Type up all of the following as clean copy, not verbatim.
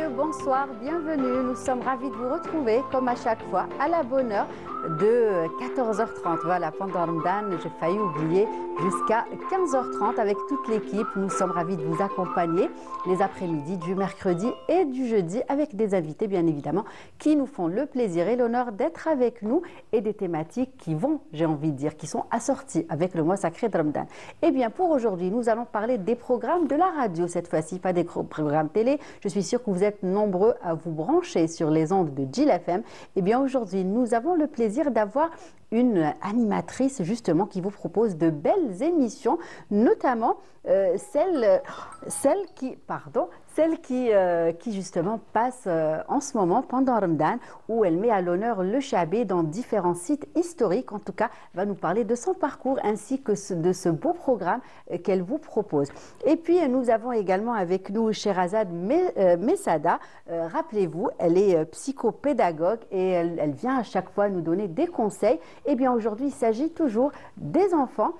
messieurs, bonsoir, bienvenue. Nous sommes ravis de vous retrouver, comme à chaque fois, à la bonne heure de 14h30. Voilà, pendant Ramadan, j'ai failli oublier, jusqu'à 15h30 avec toute l'équipe. Nous sommes ravis de vous accompagner les après-midi du mercredi et du jeudi avec des invités, bien évidemment, qui nous font le plaisir et l'honneur d'être avec nous et des thématiques qui vont, j'ai envie de dire, qui sont assorties avec le mois sacré de Ramadan. Eh bien, pour aujourd'hui, nous allons parler des programmes de la radio cette fois-ci, pas des programmes télé. Je suis sûre que vous êtes nombreux à vous brancher sur les ondes de Jil FM. Eh bien, aujourd'hui, nous avons le plaisir d'avoir une animatrice justement qui vous propose de belles émissions, notamment celle qui justement passe en ce moment pendant Ramadan, où elle met à l'honneur le Chabé dans différents sites historiques. En tout cas, va nous parler de son parcours ainsi que de ce beau programme qu'elle vous propose. Et puis, nous avons également avec nous Sherazade Messada. Rappelez-vous, elle est psychopédagogue et elle vient à chaque fois nous donner des conseils. Eh bien, aujourd'hui, il s'agit toujours des enfants.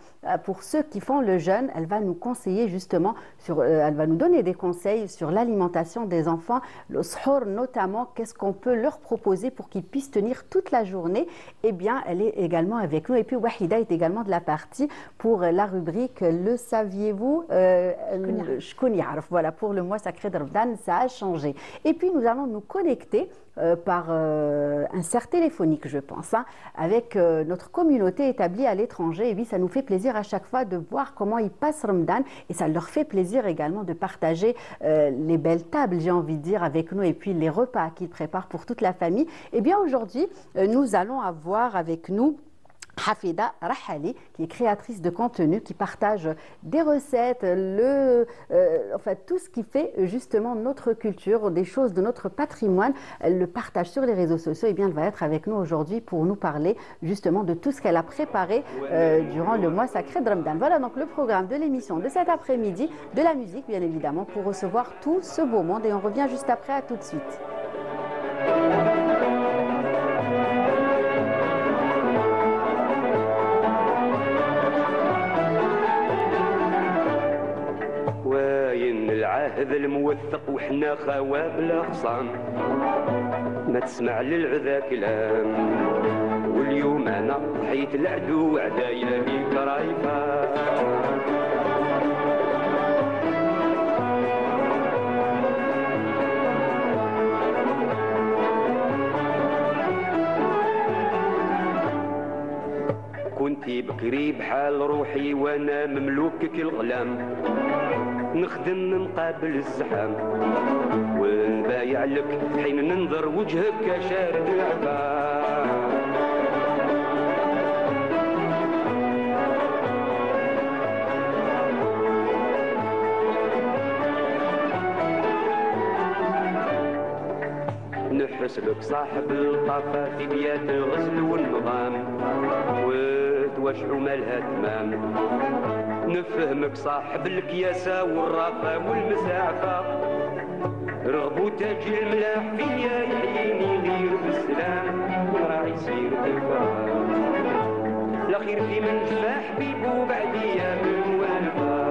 Pour ceux qui font le jeûne, elle va nous conseiller justement elle va nous donner des conseils sur l'alimentation des enfants, le sahur notamment, qu'est-ce qu'on peut leur proposer pour qu'ils puissent tenir toute la journée. Eh bien, elle est également avec nous. Et puis, Wahida est également de la partie pour la rubrique Le saviez-vous Voilà, pour le mois sacré de Ramadan, ça a changé. Et puis, nous allons nous connecter par un cerf téléphonique, je pense, avec notre communauté établie à l'étranger. Et oui, ça nous fait plaisir à chaque fois de voir comment ils passent Ramadan et ça leur fait plaisir également de partager les belles tables, j'ai envie de dire, avec nous et puis les repas qu'ils préparent pour toute la famille. Et bien aujourd'hui, nous allons avoir avec nous Hafida Rahali, qui est créatrice de contenu, qui partage des recettes, tout ce qui fait justement notre culture, des choses de notre patrimoine. Elle le partage sur les réseaux sociaux. Et bien, elle va être avec nous aujourd'hui pour nous parler justement de tout ce qu'elle a préparé durant le mois sacré de Ramadan. Voilà donc le programme de l'émission de cet après-midi, de la musique bien évidemment, pour recevoir tout ce beau monde. Et on revient juste après, à tout de suite. العهد الموثق وحنا خوا بلا خصام ما تسمع للعذا كلام واليوم انا ضحيت العدو عدايا بيك رايفه كنتي بكري بحال روحي وانا مملوكك الغلام نخدم مقابل الزحام ونبايع لك حين ننظر وجهك شارد العباب نحس لك صاحب الطافة في بيات الغزل والنظام وتوشعوا مالها تمام نفهمك صاحب الكياسة والرافة والمساعفة رغبو تاج الملاح فيا يحييني غير بالسلام وراه يصير بالفرح الأخير في من جفا حبيبو بعديا بالموالفة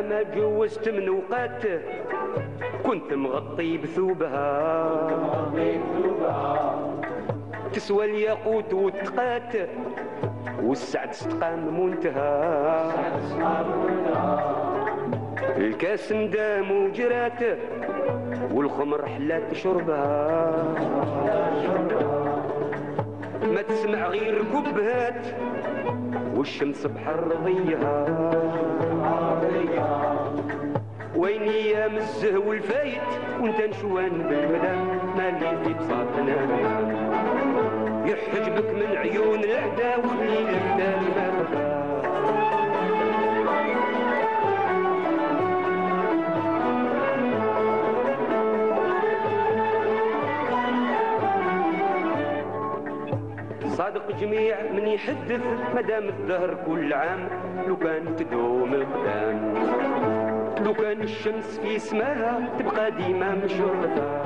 ما جوزت من وقات كنت مغطي بثوبها تسوى الياقوت والتقات والسعد استقام منتهى الكاس ندام وجرات والخمر حلات شربها ما تسمع غير كبهات والشمس بحر ضيها وين ايام الزهو الفايت وانت نشوان بالمدام مالي في بساطنا يحجبك من عيون الاعداء وخلي الاعداء المرضى صادق جميع من يحدث مدام الدهر كل عام لو كان تدوم القدام لو كان الشمس في سماها تبقى ديما مشرفة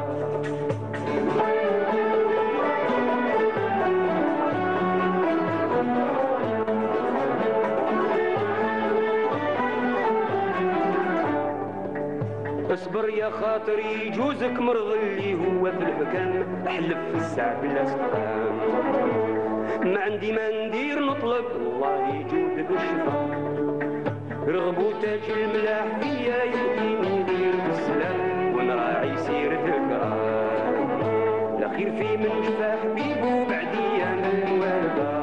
اصبر يا خاطري جوزك مرض اللي هو في الحكام احلف في الساعة بلا سقام ما عندي ما ندير نطلب الله يجود بالشفاء رغبو تاج الملاح فيا يهديني ندير بالسلام ونراعي سيرة الكرام لا خير في من شفا حبيبو بعد ايام الوالده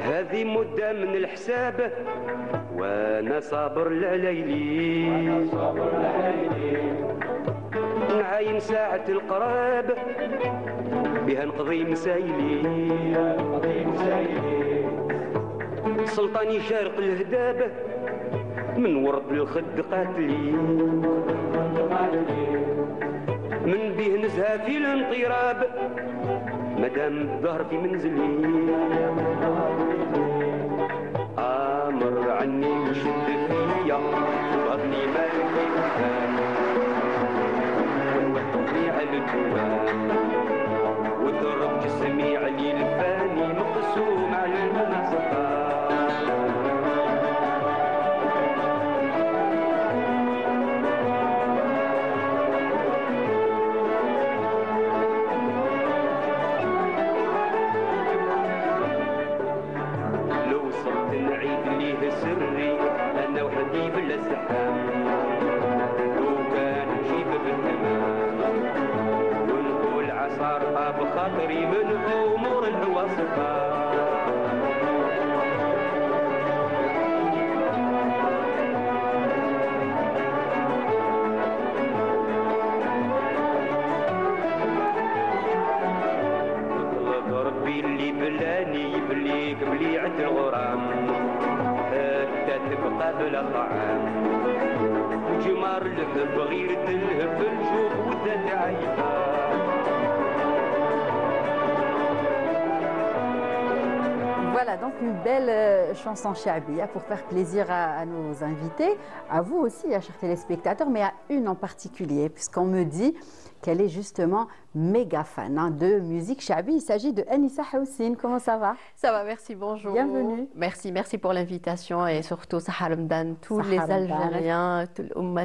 هذه مدة من الحساب وانا صابر لليلي نعاين ساعة القراب بها نقضي مسايلي سلطاني شارق الهداب من ورد الخد قاتلي من بيه نزهى في الانطراب مدام الظهر في منزلي مر عني وشد فيا وغني مالكي وكان ونوحدني على الدوام وضرب جسمي علي الفاني مقسوم على المنصفة سري أنا وحدي بلا زحام لو كان نجيب بالتمام ونقول عصارها بخاطري من أمور الوصفة طلب ربي اللي بلاني يبلي قبلي عد الغرام تبقى بلا طعام وجمار الهب غير تلهب الجوع وذات عيبة Voilà donc une belle chanson Chaabia pour faire plaisir à nos invités, à vous aussi, chers téléspectateurs, mais à une en particulier, puisqu'on me dit qu'elle est justement méga fan de musique Chaabi. Il s'agit de Anissa Houssine. Comment ça va? Ça va, merci, bonjour. Bienvenue. Merci pour l'invitation et surtout Sahar Ramadan, tous les Algériens,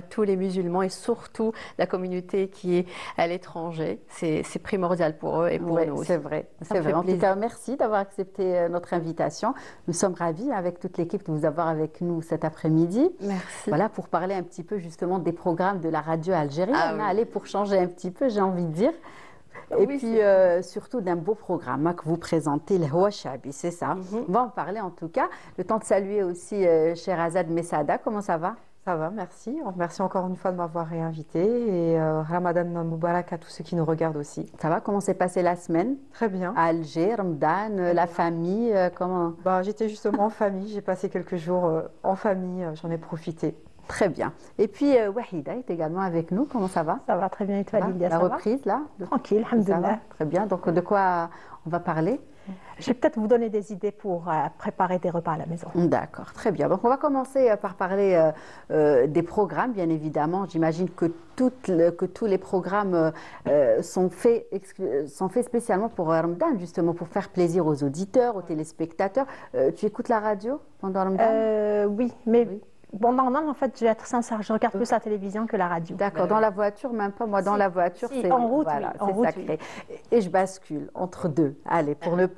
tous les musulmans et surtout la communauté qui est à l'étranger. C'est primordial pour eux et pour nous aussi. C'est vrai, c'est vrai. En tout cas, merci d'avoir accepté notre invitation. Nous sommes ravis avec toute l'équipe de vous avoir avec nous cet après-midi. Merci. Voilà, pour parler un petit peu justement des programmes de la radio algérienne. On a allé pour changer un petit peu, j'ai envie de dire. Et oui, puis surtout d'un beau programme que vous présentez, le Houa Chaabi, c'est ça. On va en parler en tout cas. Le temps de saluer aussi Sherazade Messada, comment ça va? Ça va, merci. Merci encore une fois de m'avoir réinvité et Ramadan Moubarak à tous ceux qui nous regardent aussi. Ça va? Comment s'est passée la semaine? Très bien. À Alger, Ramadan, la famille, comment? J'étais justement en famille, j'ai passé quelques jours en famille, j'en ai profité. Très bien. Et puis, Wahida est également avec nous. Comment ça va? Ça va très bien. Et toi, Lydia, la reprise, là? Tranquille, alhamdoulilah. Très bien. Donc, de quoi on va parler? Je vais peut-être vous donner des idées pour préparer des repas à la maison. D'accord, très bien. Donc, on va commencer par parler des programmes, bien évidemment. J'imagine que tous les programmes sont faits spécialement pour Ramadan, justement, pour faire plaisir aux auditeurs, aux téléspectateurs. Tu écoutes la radio pendant Ramadan? Oui, mais... Oui. Bon, normalement, en fait, je vais être sincère, je regarde plus la télévision que la radio. D'accord, dans la voiture, même pas. Moi, dans la voiture, c'est... En route, voilà, oui. En route, sacré. Oui. Et je bascule entre deux. Allez, pour le...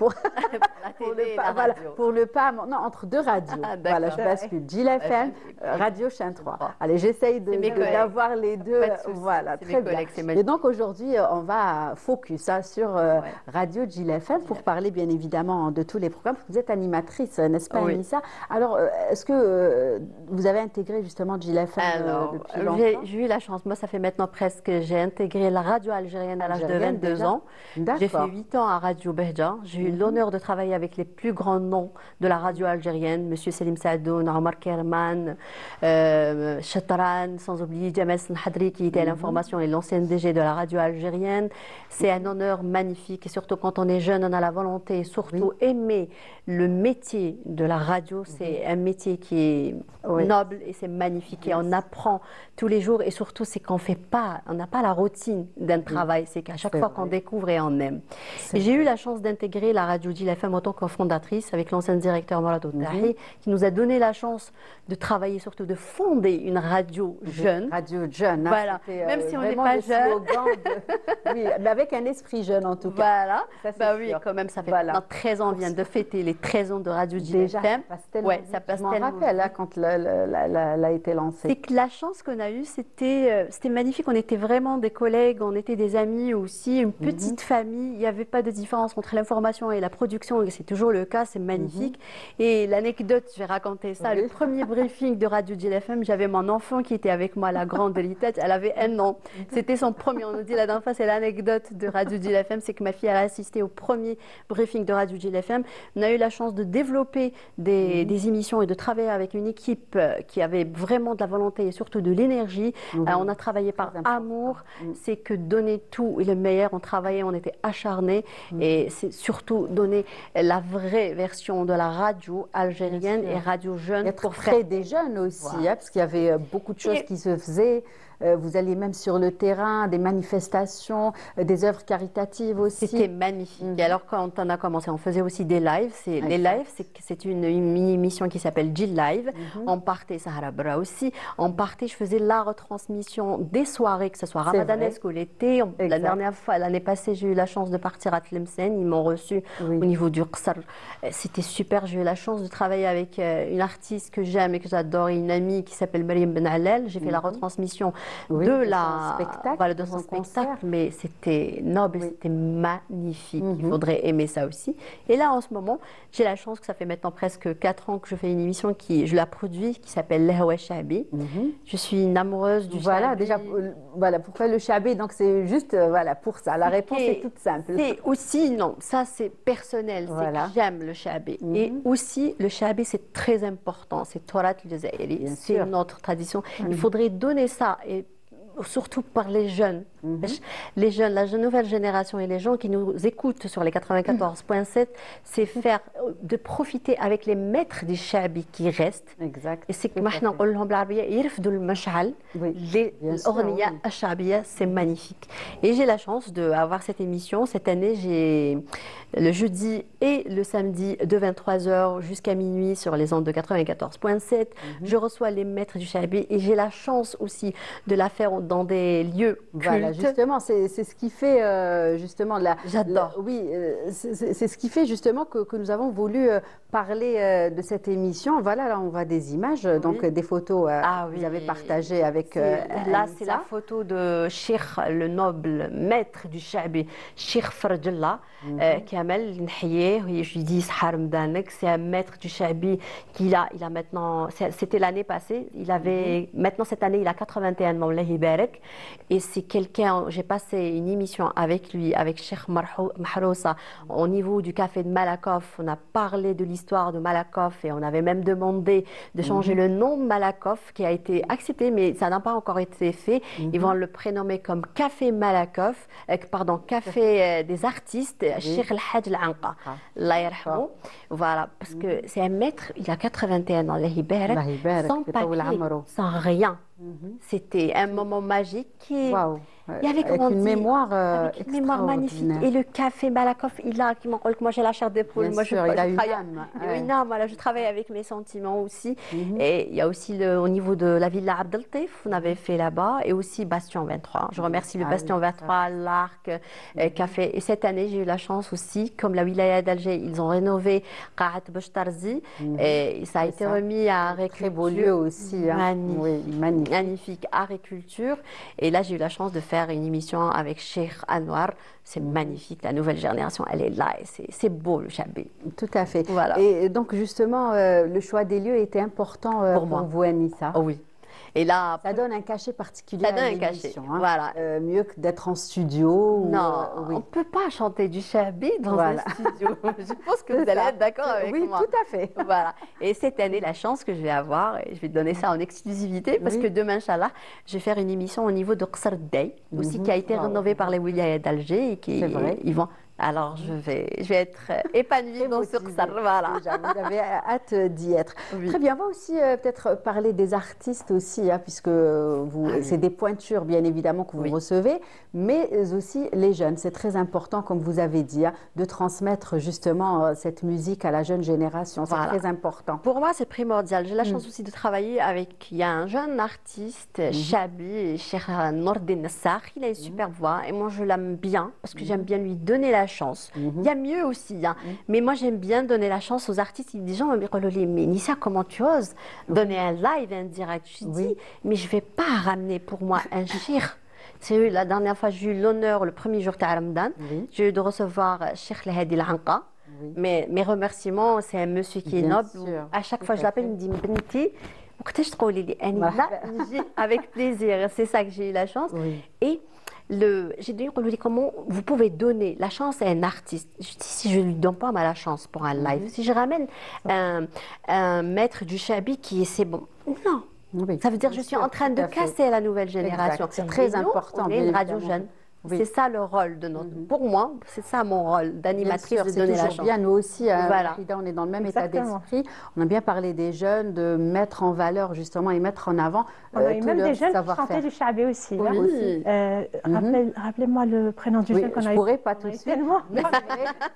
Non, entre deux radios. Voilà, je bascule. Gil FM, Radio Chaîne 3. Allez, j'essaye d'avoir les deux. Voilà, très bien. Et donc, aujourd'hui, on va focus sur Radio Gil FM pour parler, bien évidemment, de tous les programmes. Vous êtes animatrice, n'est-ce pas, Anissa? Alors, est-ce que vous avez intégré justement GLFM depuis longtemps? J'ai eu la chance. Moi, ça fait maintenant presque, j'ai intégré la radio algérienne à l'âge de 22 ans. J'ai fait 8 ans à Radio Behja. J'ai eu l'honneur de travailler avec les plus grands noms de la radio algérienne, Monsieur Selim Saadoun, Omar Kerman, Chatran, sans oublier Jamal Snhadri qui était à l'information et l'ancienne DG de la radio algérienne. C'est un honneur magnifique et surtout quand on est jeune, on a la volonté, surtout aimer le métier de la radio. C'est un métier qui est noble et c'est magnifique et on apprend tous les jours et surtout c'est qu'on fait pas, on n'a pas la routine d'un travail, c'est qu'à chaque fois qu'on découvre et on aime. Et j'ai eu la chance d'intégrer la radio GLFM en tant que fondatrice avec l'ancien directeur Morad Oudahi qui nous a donné la chance de travailler, surtout de fonder une radio jeune. Radio jeune, hein, voilà. Même si on n'est pas jeune. Oui, mais avec un esprit jeune en tout cas. Voilà. Ça, bah oui, quand même, ça fait maintenant 13 ans, on vient de fêter les 13 ans de Radio GLFM. Ça passe tellement. Je m'en rappelle hein, quand elle a été lancée. C'est que la chance qu'on a eue, c'était magnifique. On était vraiment des collègues, on était des amis aussi, une petite famille. Il n'y avait pas de différence entre l'information et la production, et c'est toujours le cas, c'est magnifique. Et l'anecdote, je vais raconter ça. Le premier briefing de Radio GLFM, j'avais mon enfant qui était avec moi, la grande de l'ITET, elle avait 1 an. C'était son premier, on nous dit la dernière fois, c'est l'anecdote de Radio GLFM, c'est que ma fille elle a assisté au premier briefing de Radio GLFM. On a eu la chance de développer des émissions et de travailler avec une équipe qui avait vraiment de la volonté et surtout de l'énergie. On a travaillé par amour, c'est que donner tout et le meilleur, on travaillait, on était acharnés et c'est surtout donner la vraie version de la radio algérienne et radio jeune. Pour créer des jeunes aussi, hein, parce qu'il y avait beaucoup de choses qui se faisaient. Vous alliez même sur le terrain, des manifestations, des œuvres caritatives aussi. C'était magnifique. Et alors quand on a commencé, on faisait aussi des lives. Les lives, c'est une mini-émission qui s'appelle Jill Live. On partait, Sahara Bra aussi, on partait, je faisais la retransmission des soirées, que ce soit ramadanesque ou l'été. La dernière fois, l'année passée, j'ai eu la chance de partir à Tlemcen. Ils m'ont reçu au niveau du Qsar. C'était super. J'ai eu la chance de travailler avec une artiste que j'aime et que j'adore, et une amie qui s'appelle Mariam Ben Allel. J'ai fait la retransmission de son spectacle, mais c'était noble, c'était magnifique. Il faudrait aimer ça aussi. Et là, en ce moment, j'ai la chance que ça fait maintenant presque 4 ans que je fais une émission je la produis, qui s'appelle L'Hawa Shabi. Je suis une amoureuse du Shabi. Déjà, pourquoi le Shabi? Donc c'est juste pour ça. La réponse est toute simple. C'est aussi, non, ça c'est personnel, c'est que j'aime le Shabi. Et aussi, le Shabi, c'est très important. C'est Torat al-Jazairi, c'est notre tradition. Il faudrait donner ça. Et surtout par les jeunes. Les jeunes, la nouvelle génération et les gens qui nous écoutent sur les 94.7, c'est de profiter avec les maîtres du Shabi qui restent. Exact. Et c'est que maintenant, on leur dit les c'est magnifique. Et j'ai la chance d'avoir cette émission. Cette année, j'ai le jeudi et le samedi de 23h jusqu'à minuit sur les ondes de 94.7. Je reçois les maîtres du Shabi et j'ai la chance aussi de la faire dans des lieux cultes. Justement, c'est ce qui fait justement J'adore. Oui, c'est ce qui fait justement que nous avons voulu parler de cette émission. Voilà, là on voit des images, donc des photos vous avez partagées avec. Là, c'est la photo de Cheikh, le noble maître du Shabi, Cheikh Fardjallah, Kamel Nahye. Je lui dis c'est un maître du Shabi qui a maintenant. C'était l'année passée. Il avait maintenant cette année, il a 81 ans. Et c'est quelqu'un, j'ai passé une émission avec lui, avec Cheikh Mahrousa, au niveau du café de Malakoff. On a parlé de l'histoire de Malakoff et on avait même demandé de changer le nom de Malakoff, qui a été accepté, mais ça n'a pas encore été fait. Ils vont le prénommer comme Café Malakoff, Café des artistes, Cheikh El Hadj Al-Anqa. Allah yarhamou. Voilà, parce que c'est un maître, il a 81 ans, sans papier, sans rien. C'était un moment magique qui il y avait avec une mémoire magnifique. Et le café Malakoff, moi j'ai la chair d'épaule. Moi, je travaille avec mes sentiments aussi. Et il y a aussi au niveau de la villa Abdeltif, on avait fait là-bas, et aussi Bastion 23. Je remercie le Bastion 23, l'Arc, Café. Et cette année, j'ai eu la chance aussi, comme la wilaya d'Alger, ils ont rénové Qaat Bouchtarzi. Et ça a été remis à très beau lieu aussi. Magnifique. Oui, magnifique. magnifique art et culture. Et là, j'ai eu la chance de faire une émission avec Cheikh Anwar. C'est magnifique, la nouvelle génération, elle est là et c'est beau le Chabi. Tout à fait. Voilà. Et donc justement, le choix des lieux était important pour vous, Anissa. Oh oui. Et là, ça donne un cachet particulier ça donne à un cachet, l'émission. Hein. Voilà. Mieux que d'être en studio. Non, oui. on ne peut pas chanter du Chabi dans un studio. Je pense que vous allez être d'accord avec moi. Oui, tout à fait. Voilà. Et cette année, la chance que je vais avoir, et je vais te donner ça en exclusivité, parce que demain, Inch'Allah, je vais faire une émission au niveau de Qsar Day, aussi qui a été rénovée par les Wilayas d'Alger et qui ils vont. Alors, je vais être épanouie dans ce Qsar. Voilà. Vous avez hâte d'y être. Oui. Très bien, on va aussi peut-être parler des artistes aussi, hein, puisque c'est des pointures, bien évidemment, que vous recevez, mais aussi les jeunes. C'est très important, comme vous avez dit, hein, de transmettre justement cette musique à la jeune génération. C'est très important. Pour moi, c'est primordial. J'ai la chance aussi de travailler avec, il y a un jeune artiste, Chabi, Cheikh Nordin Nassar. Il a une super voix et moi, je l'aime bien parce que j'aime bien lui donner la chance. Il y a mieux aussi, hein. Mais moi j'aime bien donner la chance aux artistes. Des gens me disent mais Nissa, comment tu oses donner un live, un direct? Je dis mais je vais pas ramener pour moi un shir. C'est la dernière fois j'ai eu l'honneur le premier jour de Ramadan, j'ai eu de recevoir Cheikh Lahadi Al-Anqa. Mes remerciements, c'est un monsieur qui est noble. À chaque fois je l'appelle, il me dit Benti, avec plaisir. C'est ça que j'ai eu la chance. Et j'ai dit comment vous pouvez donner la chance à un artiste. Je dis si je ne lui donne pas la chance pour un live, si je ramène un maître du Chabi qui est c'est bon, non. Ça veut dire que je suis en train de casser la nouvelle génération. C'est très important. On est une radio jeune. C'est ça le rôle de notre. Pour moi, c'est ça mon rôle d'animatrice, de donner la chance. Bien, nous aussi, Frida, on est dans le même état d'esprit. On a bien parlé des jeunes, de mettre en valeur justement et mettre en avant on a eu même des jeunes qui chantaient du Chabi aussi. Rappelez-moi le prénom du jeune qu'on a eu. Je ne pourrais pas tout de suite.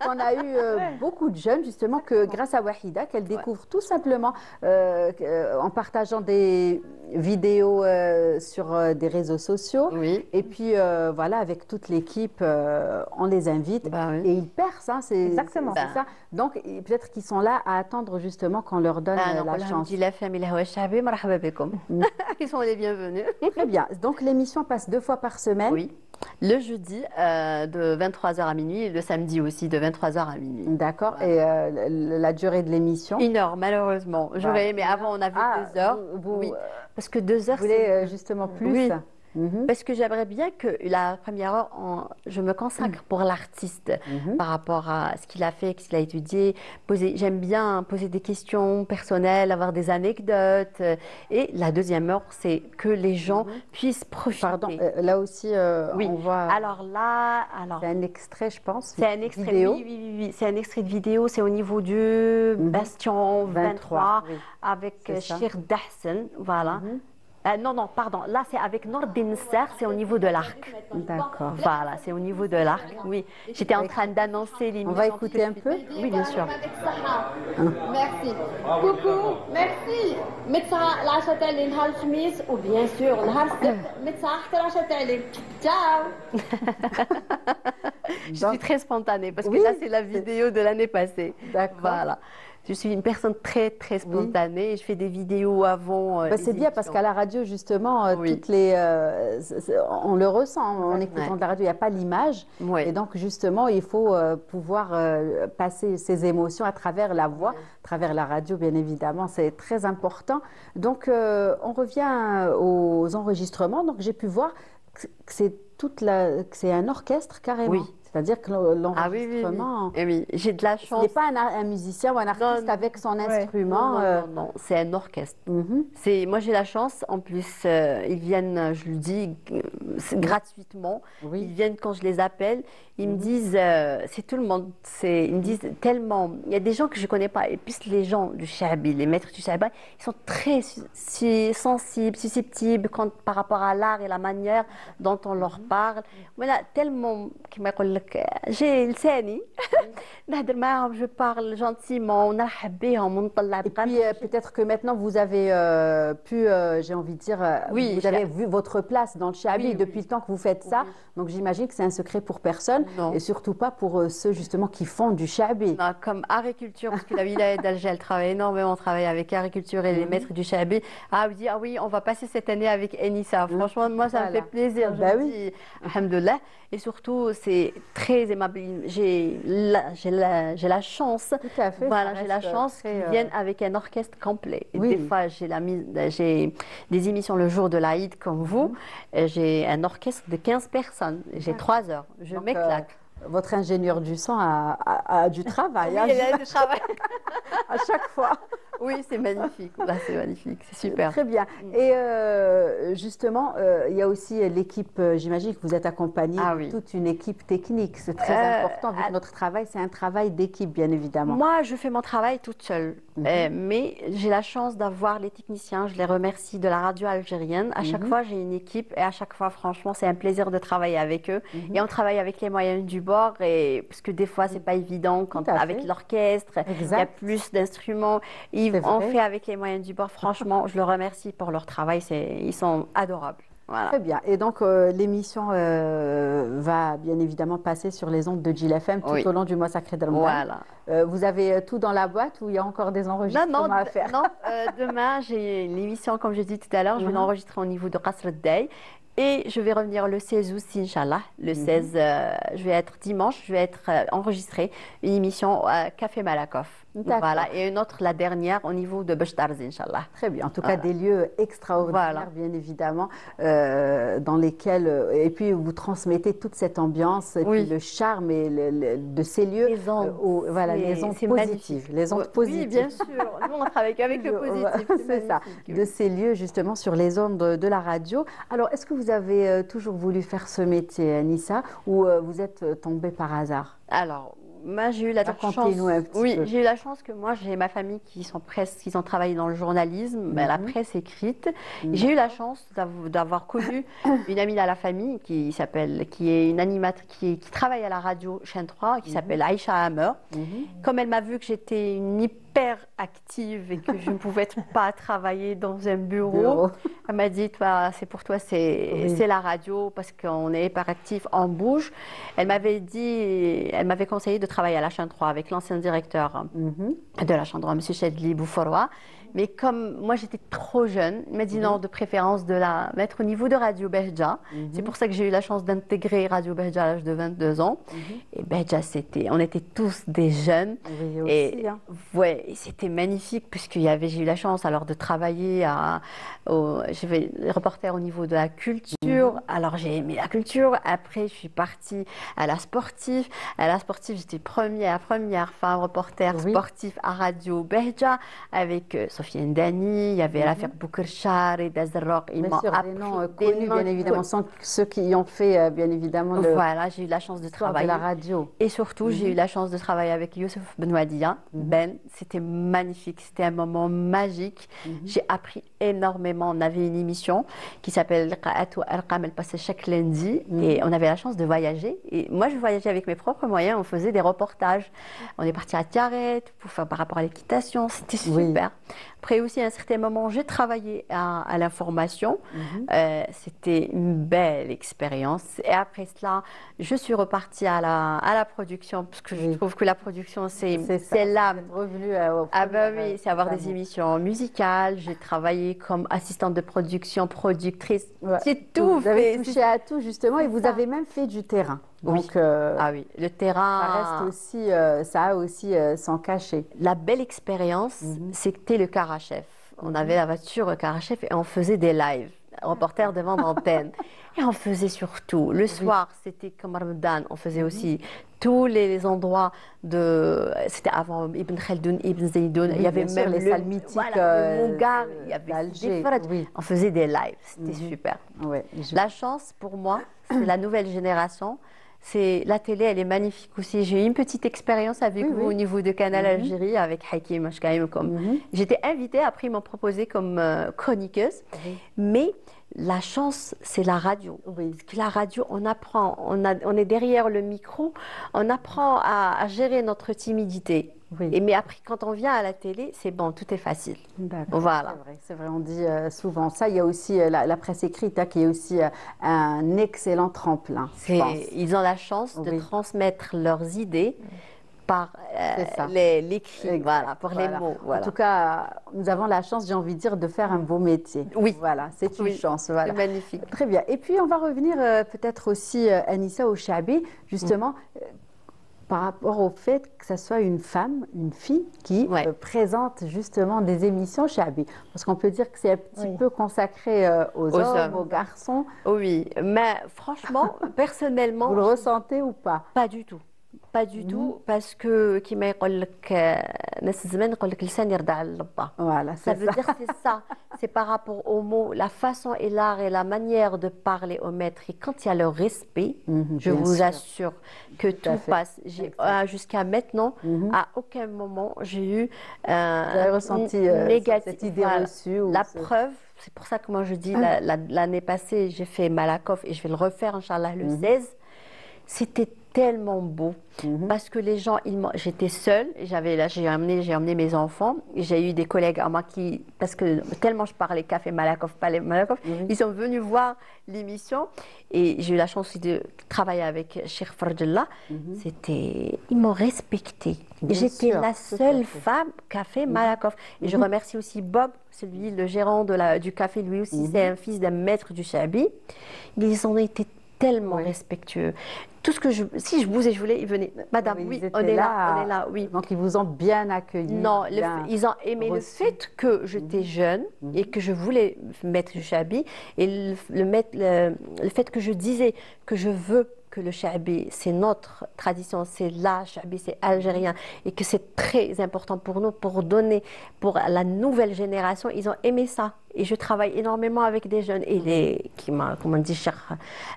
On a eu beaucoup de jeunes justement que grâce à Wahida, qu'elle découvre tout simplement en partageant des vidéos sur des réseaux sociaux. Et puis voilà, avec toute l'équipe, on les invite et ils percent. Hein, c'est ça. Donc peut-être qu'ils sont là à attendre justement qu'on leur donne la chance. Ils sont les bienvenus. Très bien. Donc l'émission passe 2 fois par semaine. Oui. Le jeudi de 23h à minuit et le samedi aussi de 23h à minuit. D'accord. Et la durée de l'émission? 1 heure, malheureusement. J'aurais aimé. Avant, on avait 2 heures. Oui. Parce que 2 heures, vous voulez justement plus? Parce que j'aimerais bien que la première heure, je me consacre pour l'artiste par rapport à ce qu'il a fait, ce qu'il a étudié. J'aime bien poser des questions personnelles, avoir des anecdotes. Et la deuxième heure, c'est que les gens puissent profiter. Pardon, là aussi, on voit... Alors là... c'est un extrait, je pense. C'est un extrait, vidéo. Oui. C'est un extrait de vidéo. C'est au niveau du Bastion 23 avec Cheikh Dahsen. Voilà. Non, pardon. Là, c'est avec Nordin Nassar, c'est au niveau de l'arc. D'accord. Voilà, c'est au niveau de l'arc. Oui. J'étais en train d'annoncer l'émission. On va écouter un peu? Oui, bien sûr. Merci. Coucou, merci. Ou bien sûr, ciao. Je suis très spontanée parce que là, c'est la vidéo de l'année passée. D'accord. Voilà. Je suis une personne très, très spontanée. Je fais des vidéos avant. C'est bien parce qu'à la radio, justement, toutes les, on le ressent en écoutant de la radio. Il n'y a pas l'image. Et donc, justement, il faut pouvoir passer ses émotions à travers la voix, à travers la radio, bien évidemment. C'est très important. Donc, on revient aux enregistrements. Donc, j'ai pu voir que c'est un orchestre carrément. Oui. C'est-à-dire que l'enregistrement... Oui, j'ai de la chance. Ce n'est pas un musicien ou un artiste avec son instrument. Non, c'est un orchestre. Moi, j'ai la chance. En plus, ils viennent, je le dis, gratuitement. Ils viennent quand je les appelle. Ils me disent, c'est tout le monde. Ils me disent tellement... Il y a des gens que je ne connais pas. Et puis, les gens du Chabi, les maîtres du Chabi, ils sont très sensibles, susceptibles par rapport à l'art et la manière dont on leur parle. Voilà, tellement... j'ai لساني نهضر معاهم je parle gentiment ونرحب بهم ونطلع Et puis peut-être que maintenant vous avez pu, j'ai envie de dire, Oui, vous avez vu votre place dans le Shabi Oui, depuis oui. le temps que vous faites ça. Donc j'imagine que c'est un secret pour personne Non. et surtout pas pour ceux justement qui font du Shabi. Comme agriculture, parce que la wilaya d'Alger, elle travaille énormément, on travaille avec agriculture et les maîtres du Shabi. Ah, on dit, ah oui, on va passer cette année avec Enissa. Franchement, moi, ça me Voilà. fait plaisir. Je Bah me oui. dis, alhamdoulilah. Et surtout, c'est très aimable. J'ai la chance. Tout à fait. Voilà, ça j'ai la reste chance très, qu'ils viennent avec un orchestre complet. Et Oui. des fois, j'ai des émissions le jour de l'Aïd comme vous. Et j'ai un orchestre de 15 personnes. J'ai 3 heures. Je Donc, m'éclate. Votre ingénieur du son a du travail hein, Oui, il y a du travail. à chaque fois. Oui, c'est magnifique. Là, c'est magnifique. C'est super. Très bien. Et justement, il y a aussi l'équipe, j'imagine que vous êtes accompagné Ah de oui. toute une équipe technique. C'est très important vu que notre travail, c'est un travail d'équipe, bien évidemment. Moi, je fais mon travail toute seule. Mais j'ai la chance d'avoir les techniciens. Je les remercie de la radio algérienne. À chaque fois, j'ai une équipe. Et à chaque fois, franchement, c'est un plaisir de travailler avec eux. Et on travaille avec les moyens du bord. Et, parce que des fois, c'est pas évident quand, Tout à avec fait. l'orchestre. Il y a Exact. plus d'instruments. C'est On vrai. fait avec les moyens du bord. Franchement, je les remercie pour leur travail. Ils sont adorables. Voilà. Très bien. Et donc, l'émission va bien évidemment passer sur les ondes de Jil FM tout Oui. au long du mois sacré de Ramadan. Voilà. Vous avez tout dans la boîte ou il y a encore des enregistrements à faire? Non, demain, j'ai une émission, comme je dis tout à l'heure, je vais l'enregistrer au niveau de Qasr el-Day. Et je vais revenir le 16 août, Inch'Allah. Le 16, je vais être dimanche, je vais être enregistrée une émission à Café Malakoff. Voilà. Et une autre, la dernière, au niveau de Bechtarz, Inch'Allah. Très bien. En tout cas, des lieux extraordinaires, bien évidemment, dans lesquels, et puis vous transmettez toute cette ambiance, et puis le charme et de ces lieux, les ondes, voilà, les ondes positives. Les ondes positives. Oui, bien sûr. Nous, on travaille avec le positif. C'est ça. De ces lieux, justement, sur les ondes de la radio. Alors, est-ce que vous avez toujours voulu faire ce métier, Anissa, ou vous êtes tombée par hasard? Alors, moi, j'ai eu la chance. Racontez-nous un petit peu. J'ai eu la chance que moi, j'ai ma famille qui ont travaillé dans le journalisme, la presse écrite. J'ai eu la chance d'avoir connu une amie à la famille qui est une animatrice qui travaille à la radio chaîne 3, qui s'appelle Aïcha Hammer. Comme elle m'a vu que j'étais une hyper active et que je ne pouvais pas travailler dans un bureau, elle m'a dit, c'est pour toi, c'est la radio parce qu'on est hyper actif, on bouge. Elle m'avait conseillé de travailler à la chaîne 3 avec l'ancien directeur de la chaîne 3, M. Chedli Bouforoua. Mais comme moi j'étais trop jeune, il m'a dit non, de préférence de la mettre au niveau de Radio Behja. C'est pour ça que j'ai eu la chance d'intégrer Radio Behja à l'âge de 22 ans. Et Behja, on était tous des jeunes. Oui, aussi, ouais, c'était magnifique puisque j'ai eu la chance alors de travailler j'ai reporter au niveau de la culture. Alors j'ai aimé la culture. Après, je suis partie à la sportive. À la sportive, j'étais première femme reporter sportif à Radio Behja avec Sofiane Dani, il y avait l'affaire Boukerchar et Dazarok. Bien sûr, des noms connus, bien évidemment, sans ceux qui y ont fait, bien évidemment, voilà, j'ai eu la chance de travailler. De la radio. Et surtout, j'ai eu la chance de travailler avec Youssef Benouadia. C'était magnifique, c'était un moment magique. J'ai appris énormément. On avait une émission qui s'appelle Liqa'at wa Arqam, elle passait chaque lundi. Et on avait la chance de voyager. Et moi, je voyageais avec mes propres moyens, on faisait des reportages. On est parti à Tiaret pour faire par rapport à l'équitation, c'était super. Après aussi, à un certain moment, j'ai travaillé à l'information. C'était une belle expérience. Et après cela, je suis repartie à la production, parce que je trouve que la production, c'est l'âme. C'est avoir des émissions musicales. J'ai travaillé comme assistante de production, productrice. C'est tout. Vous avez touché à tout, justement, et vous avez même fait du terrain. Donc, le terrain. Ça reste aussi, ça a aussi son cachet. La belle expérience, c'était le Karachef. On avait la voiture Karachef et on faisait des lives, reporter devant l'antenne. Et on faisait surtout. Le soir, c'était comme Ramadan, on faisait aussi tous les endroits c'était avant Ibn Khaldoun, Ibn Zaydoun. Il y avait même les salles mythiques le Mougar, il y avait d'Alger. On faisait des lives, c'était super. La chance pour moi, c'est la nouvelle génération. La télé, elle est magnifique aussi. J'ai eu une petite expérience avec vous au niveau de Canal Algérie avec Hakim Ashkaïm. J'étais invitée, après ils m'ont proposé comme chroniqueuse. Mais la chance, c'est la radio. Parce que la radio, on apprend, on est derrière le micro, on apprend à gérer notre timidité. Mais après, quand on vient à la télé, c'est bon, tout est facile. Voilà. C'est vrai, on dit souvent ça. Il y a aussi la presse écrite qui est aussi un excellent tremplin. Ils ont la chance de transmettre leurs idées par l'écrit, pour les mots. En tout cas, nous avons la chance, j'ai envie de dire, de faire un beau métier. Voilà, c'est une chance. Voilà. C'est magnifique. Très bien. Et puis, on va revenir peut-être aussi, Anissa, au Chabi, justement, par rapport au fait que ce soit une femme, une fille qui présente justement des émissions Chabi. Parce qu'on peut dire que c'est un petit peu consacré aux hommes, aux garçons. Oui, mais franchement, personnellement... Vous le ressentez ou pas? Pas du tout. Pas du tout, parce que كيما يقول لك ناس زمان يقول لك لسان يرضع اللبة. Voilà, ça veut dire c'est ça. C'est par rapport aux mots, la façon et l'art et la manière de parler au maître. Et quand il y a le respect, je vous assure que tout passe. Jusqu'à maintenant, à aucun moment j'ai eu ressenti cette idée reçue. La preuve, c'est pour ça que moi je dis l'année passée j'ai fait Malakoff et je vais le refaire Inch'Allah le 16. C'était tellement beau parce que les gens, j'étais seule, j'ai emmené mes enfants, j'ai eu des collègues à moi qui, parce que tellement je parlais café Malakoff, ils sont venus voir l'émission et j'ai eu la chance de travailler avec Cheikh Fardjellah. Ils m'ont respectée. J'étais la seule femme café Malakoff. Et je remercie aussi Bob, c'est lui le gérant du café, lui aussi c'est un fils d'un maître du Chabi. Ils ont été tellement respectueux. Tout ce que si je bousais, je voulais, ils venaient. Madame, on est là, oui. Donc ils vous ont bien accueilli. Non, ils ont aimé le fait que j'étais jeune et que je voulais mettre du Chabi et le fait que je disais que je veux que le Chabi, c'est notre tradition, c'est la Chabi, c'est algérien et que c'est très important pour nous, pour donner, pour la nouvelle génération, ils ont aimé ça. Et je travaille énormément avec des jeunes et comme on dit, Cheikh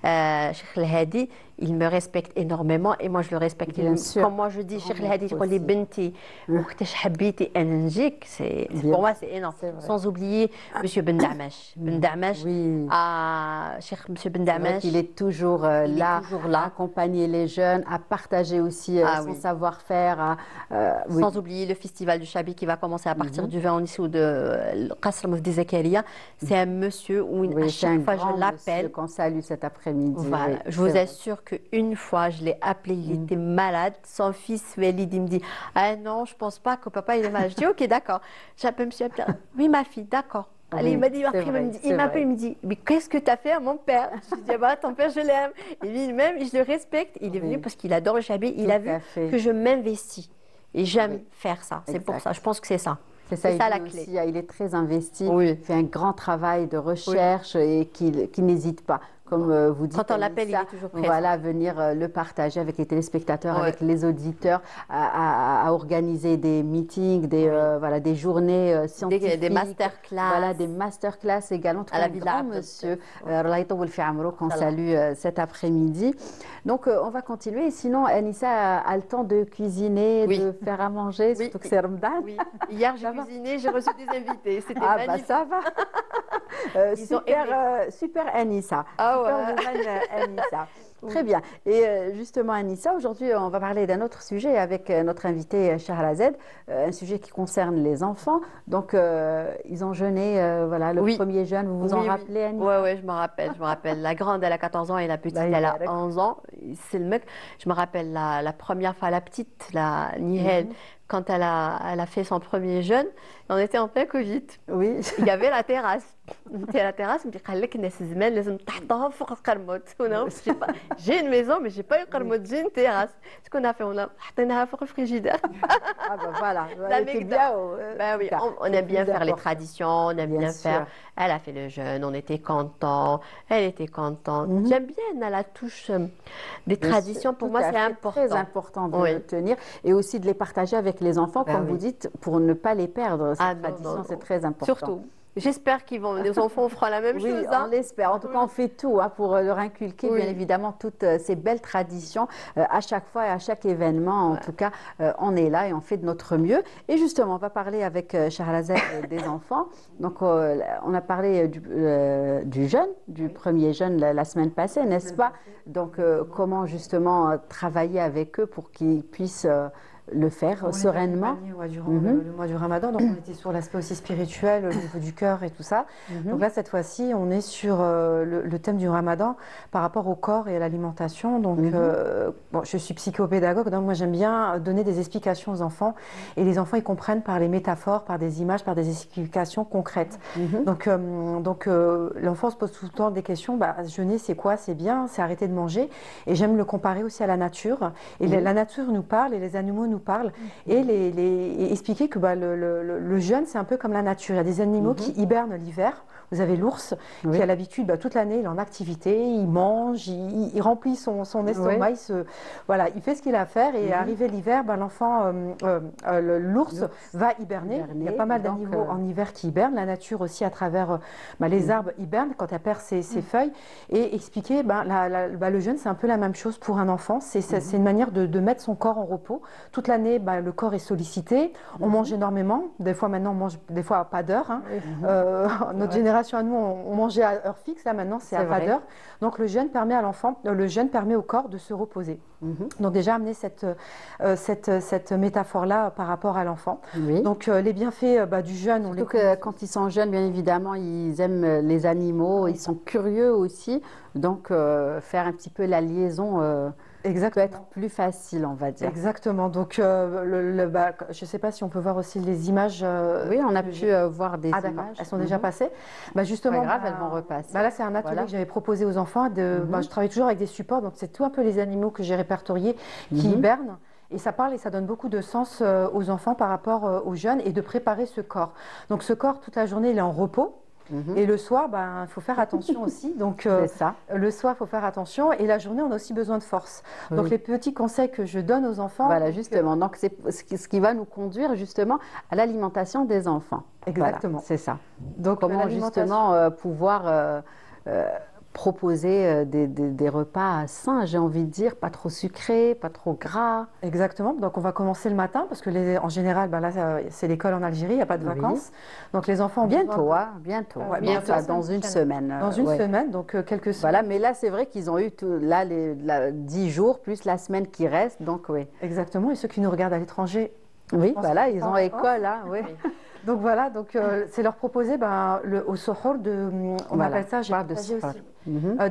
El Hadi, il me respecte énormément et moi je le respecte. Comme moi je dis, Cheikh El Hadi, pour les benti, pour moi c'est énorme. Sans oublier Monsieur Ben Damash. Ben Damash, Cheikh Monsieur Ben Damash. Il est toujours là, à accompagner les jeunes, à partager aussi son savoir-faire. Sans oublier le festival du Chabi qui va commencer à partir du 20 août de Qasr Mufdi Zakaria. C'est un monsieur où à chaque fois je l'appelle. Qu'on salue cet après-midi. Voilà. Je vous assure qu'une fois je l'ai appelé, il était malade. Son fils Walid, il me dit ah non, je pense pas que papa il est malade. Je dis ok, d'accord. J'appelle monsieur. Oui, ma fille, d'accord. Allez, il m'a dit, après, il m'appelle, il me dit, mais qu'est-ce que tu as fait à mon père? Je lui dis, bah, ton père, je l'aime. Et lui-même, je le respecte. Il est venu parce qu'il adore le Chabi. Il a vu que je m'investis. Et j'aime faire ça. C'est pour ça. Je pense que c'est ça. C'est ça la clé. Aussi, il est très investi, il fait un grand travail de recherche et qui n'hésite pas. Comme vous dites, quand on l'appelle, il est toujours présent. Voilà, venir le partager avec les téléspectateurs, avec les auditeurs, à organiser des meetings, des journées scientifiques. Des masterclass. Voilà, des masterclass également. À la Villa monsieur, qu'on salue cet après-midi. Donc, on va continuer. Et sinon, Anissa a le temps de cuisiner, de faire à manger, surtout que c'est Ramadan. Oui. Hier, j'ai cuisiné, j'ai reçu des invités. C'était magnifique. Ça va. Super Anissa. Anissa. Très bien. Et justement, Anissa, aujourd'hui, on va parler d'un autre sujet avec notre invité Shahrazed, un sujet qui concerne les enfants. Donc, ils ont jeûné, le premier jeûne, vous vous en rappelez, Anissa? Oui, je me rappelle. La grande, elle a 14 ans et la petite, elle a 11 ans. C'est le mec. Je me rappelle la première fois, la petite, la Nihel, quand elle a fait son premier jeûne, on était en plein Covid. Oui. Il y avait la terrasse. On était à la terrasse, on me dit j'ai une maison, mais j'ai pas une qarmout, j'ai une terrasse. Ce qu'on a fait, on a mis le frigidaire. Ah ben voilà, on aime bien faire les traditions, on aime bien faire. Elle a fait le jeûne, on était contents, elle était contente. J'aime bien la touche des traditions, pour moi c'est important. C'est très important de le tenir et aussi de les partager avec les enfants, comme vous dites, pour ne pas les perdre. Cette tradition, c'est très important. Surtout. J'espère les enfants feront la même Oui, chose. on l'espère. En tout cas, on fait tout pour leur inculquer, Oui. bien évidemment, toutes ces belles traditions. À chaque fois et à chaque événement, en tout cas, on est là et on fait de notre mieux. Et justement, on va parler avec Shahrazad des enfants. Donc, on a parlé du jeûne, du premier jeûne la semaine passée, n'est-ce pas? Donc, comment justement travailler avec eux pour qu'ils puissent le faire sereinement. Durant le mois du Ramadan, donc on était sur l'aspect aussi spirituel au niveau du cœur et tout ça. Donc là, cette fois-ci, on est sur le thème du Ramadan par rapport au corps et à l'alimentation. Donc, bon, je suis psychopédagogue, donc moi j'aime bien donner des explications aux enfants et les enfants ils comprennent par les métaphores, par des images, par des explications concrètes. Donc, l'enfant se pose tout le temps des questions. Bah, jeûner, c'est quoi? C'est bien, c'est arrêter de manger. Et j'aime le comparer aussi à la nature. Et la nature nous parle et les animaux nous parlent. Et et expliquer que bah, le jeûne, c'est un peu comme la nature. Il y a des animaux qui hibernent l'hiver. Vous avez l'ours qui a l'habitude, bah, toute l'année, il est en activité, il mange, il remplit son estomac, voilà, il fait ce qu'il a à faire. Et arrivé l'hiver, bah, l'ours va hiberner. Il y a pas mal d'animaux en hiver qui hibernent. La nature aussi, à travers bah, les arbres, hiberne quand elle perd ses feuilles. Et expliquer, bah, le jeûne, c'est un peu la même chose pour un enfant. C'est une manière de mettre son corps en repos. Toute l'année, bah, le corps est sollicité. On mange énormément. Des fois, maintenant, on mange des fois à pas d'heure. Hein. Notre génération à nous, on mangeait à heure fixe. Là, maintenant, c'est à pas d'heure. Donc, le jeûne permet à l'enfant, le jeûne permet au corps de se reposer. Donc, déjà, amener cette métaphore-là par rapport à l'enfant. Donc, les bienfaits bah, du jeûne, Surtout que quand ils sont jeunes, bien évidemment, ils aiment les animaux, ils sont curieux aussi. Donc, faire un petit peu la liaison peut être plus facile, on va dire. Exactement. Donc, bah, je ne sais pas si on peut voir aussi les images. Oui, on a pu voir des images. Elles sont déjà passées. Bah, justement, pas grave, elles vont repasser. Bah, là, c'est un atelier que j'avais proposé aux enfants. Bah, je travaille toujours avec des supports, donc c'est tout un peu les animaux que j'ai répertoriés qui hibernent. Et ça parle et ça donne beaucoup de sens aux enfants par rapport aux jeunes et de préparer ce corps. Donc, ce corps, toute la journée, il est en repos. Et le soir, il faut faire attention aussi. Donc, le soir, il faut faire attention. Et la journée, on a aussi besoin de force. Donc, les petits conseils que je donne aux enfants. Voilà, justement. Donc, c'est ce qui va nous conduire justement à l'alimentation des enfants. Exactement. Voilà, c'est ça. Donc, comment justement pouvoir proposer des repas sains, j'ai envie de dire, pas trop sucrés, pas trop gras. Exactement. Donc, on va commencer le matin parce que en général, là, c'est l'école en Algérie, il n'y a pas de vacances. Donc, les enfants ont bientôt, bientôt, dans une semaine. Dans une semaine, donc quelques semaines. Voilà, mais là, c'est vrai qu'ils ont eu 10 jours plus la semaine qui reste, donc oui. Exactement. Et ceux qui nous regardent à l'étranger. Oui, voilà, ils ont école, là, oui. Donc voilà, c'est leur proposer au sohor on appelle ça, j'ai partagé aussi,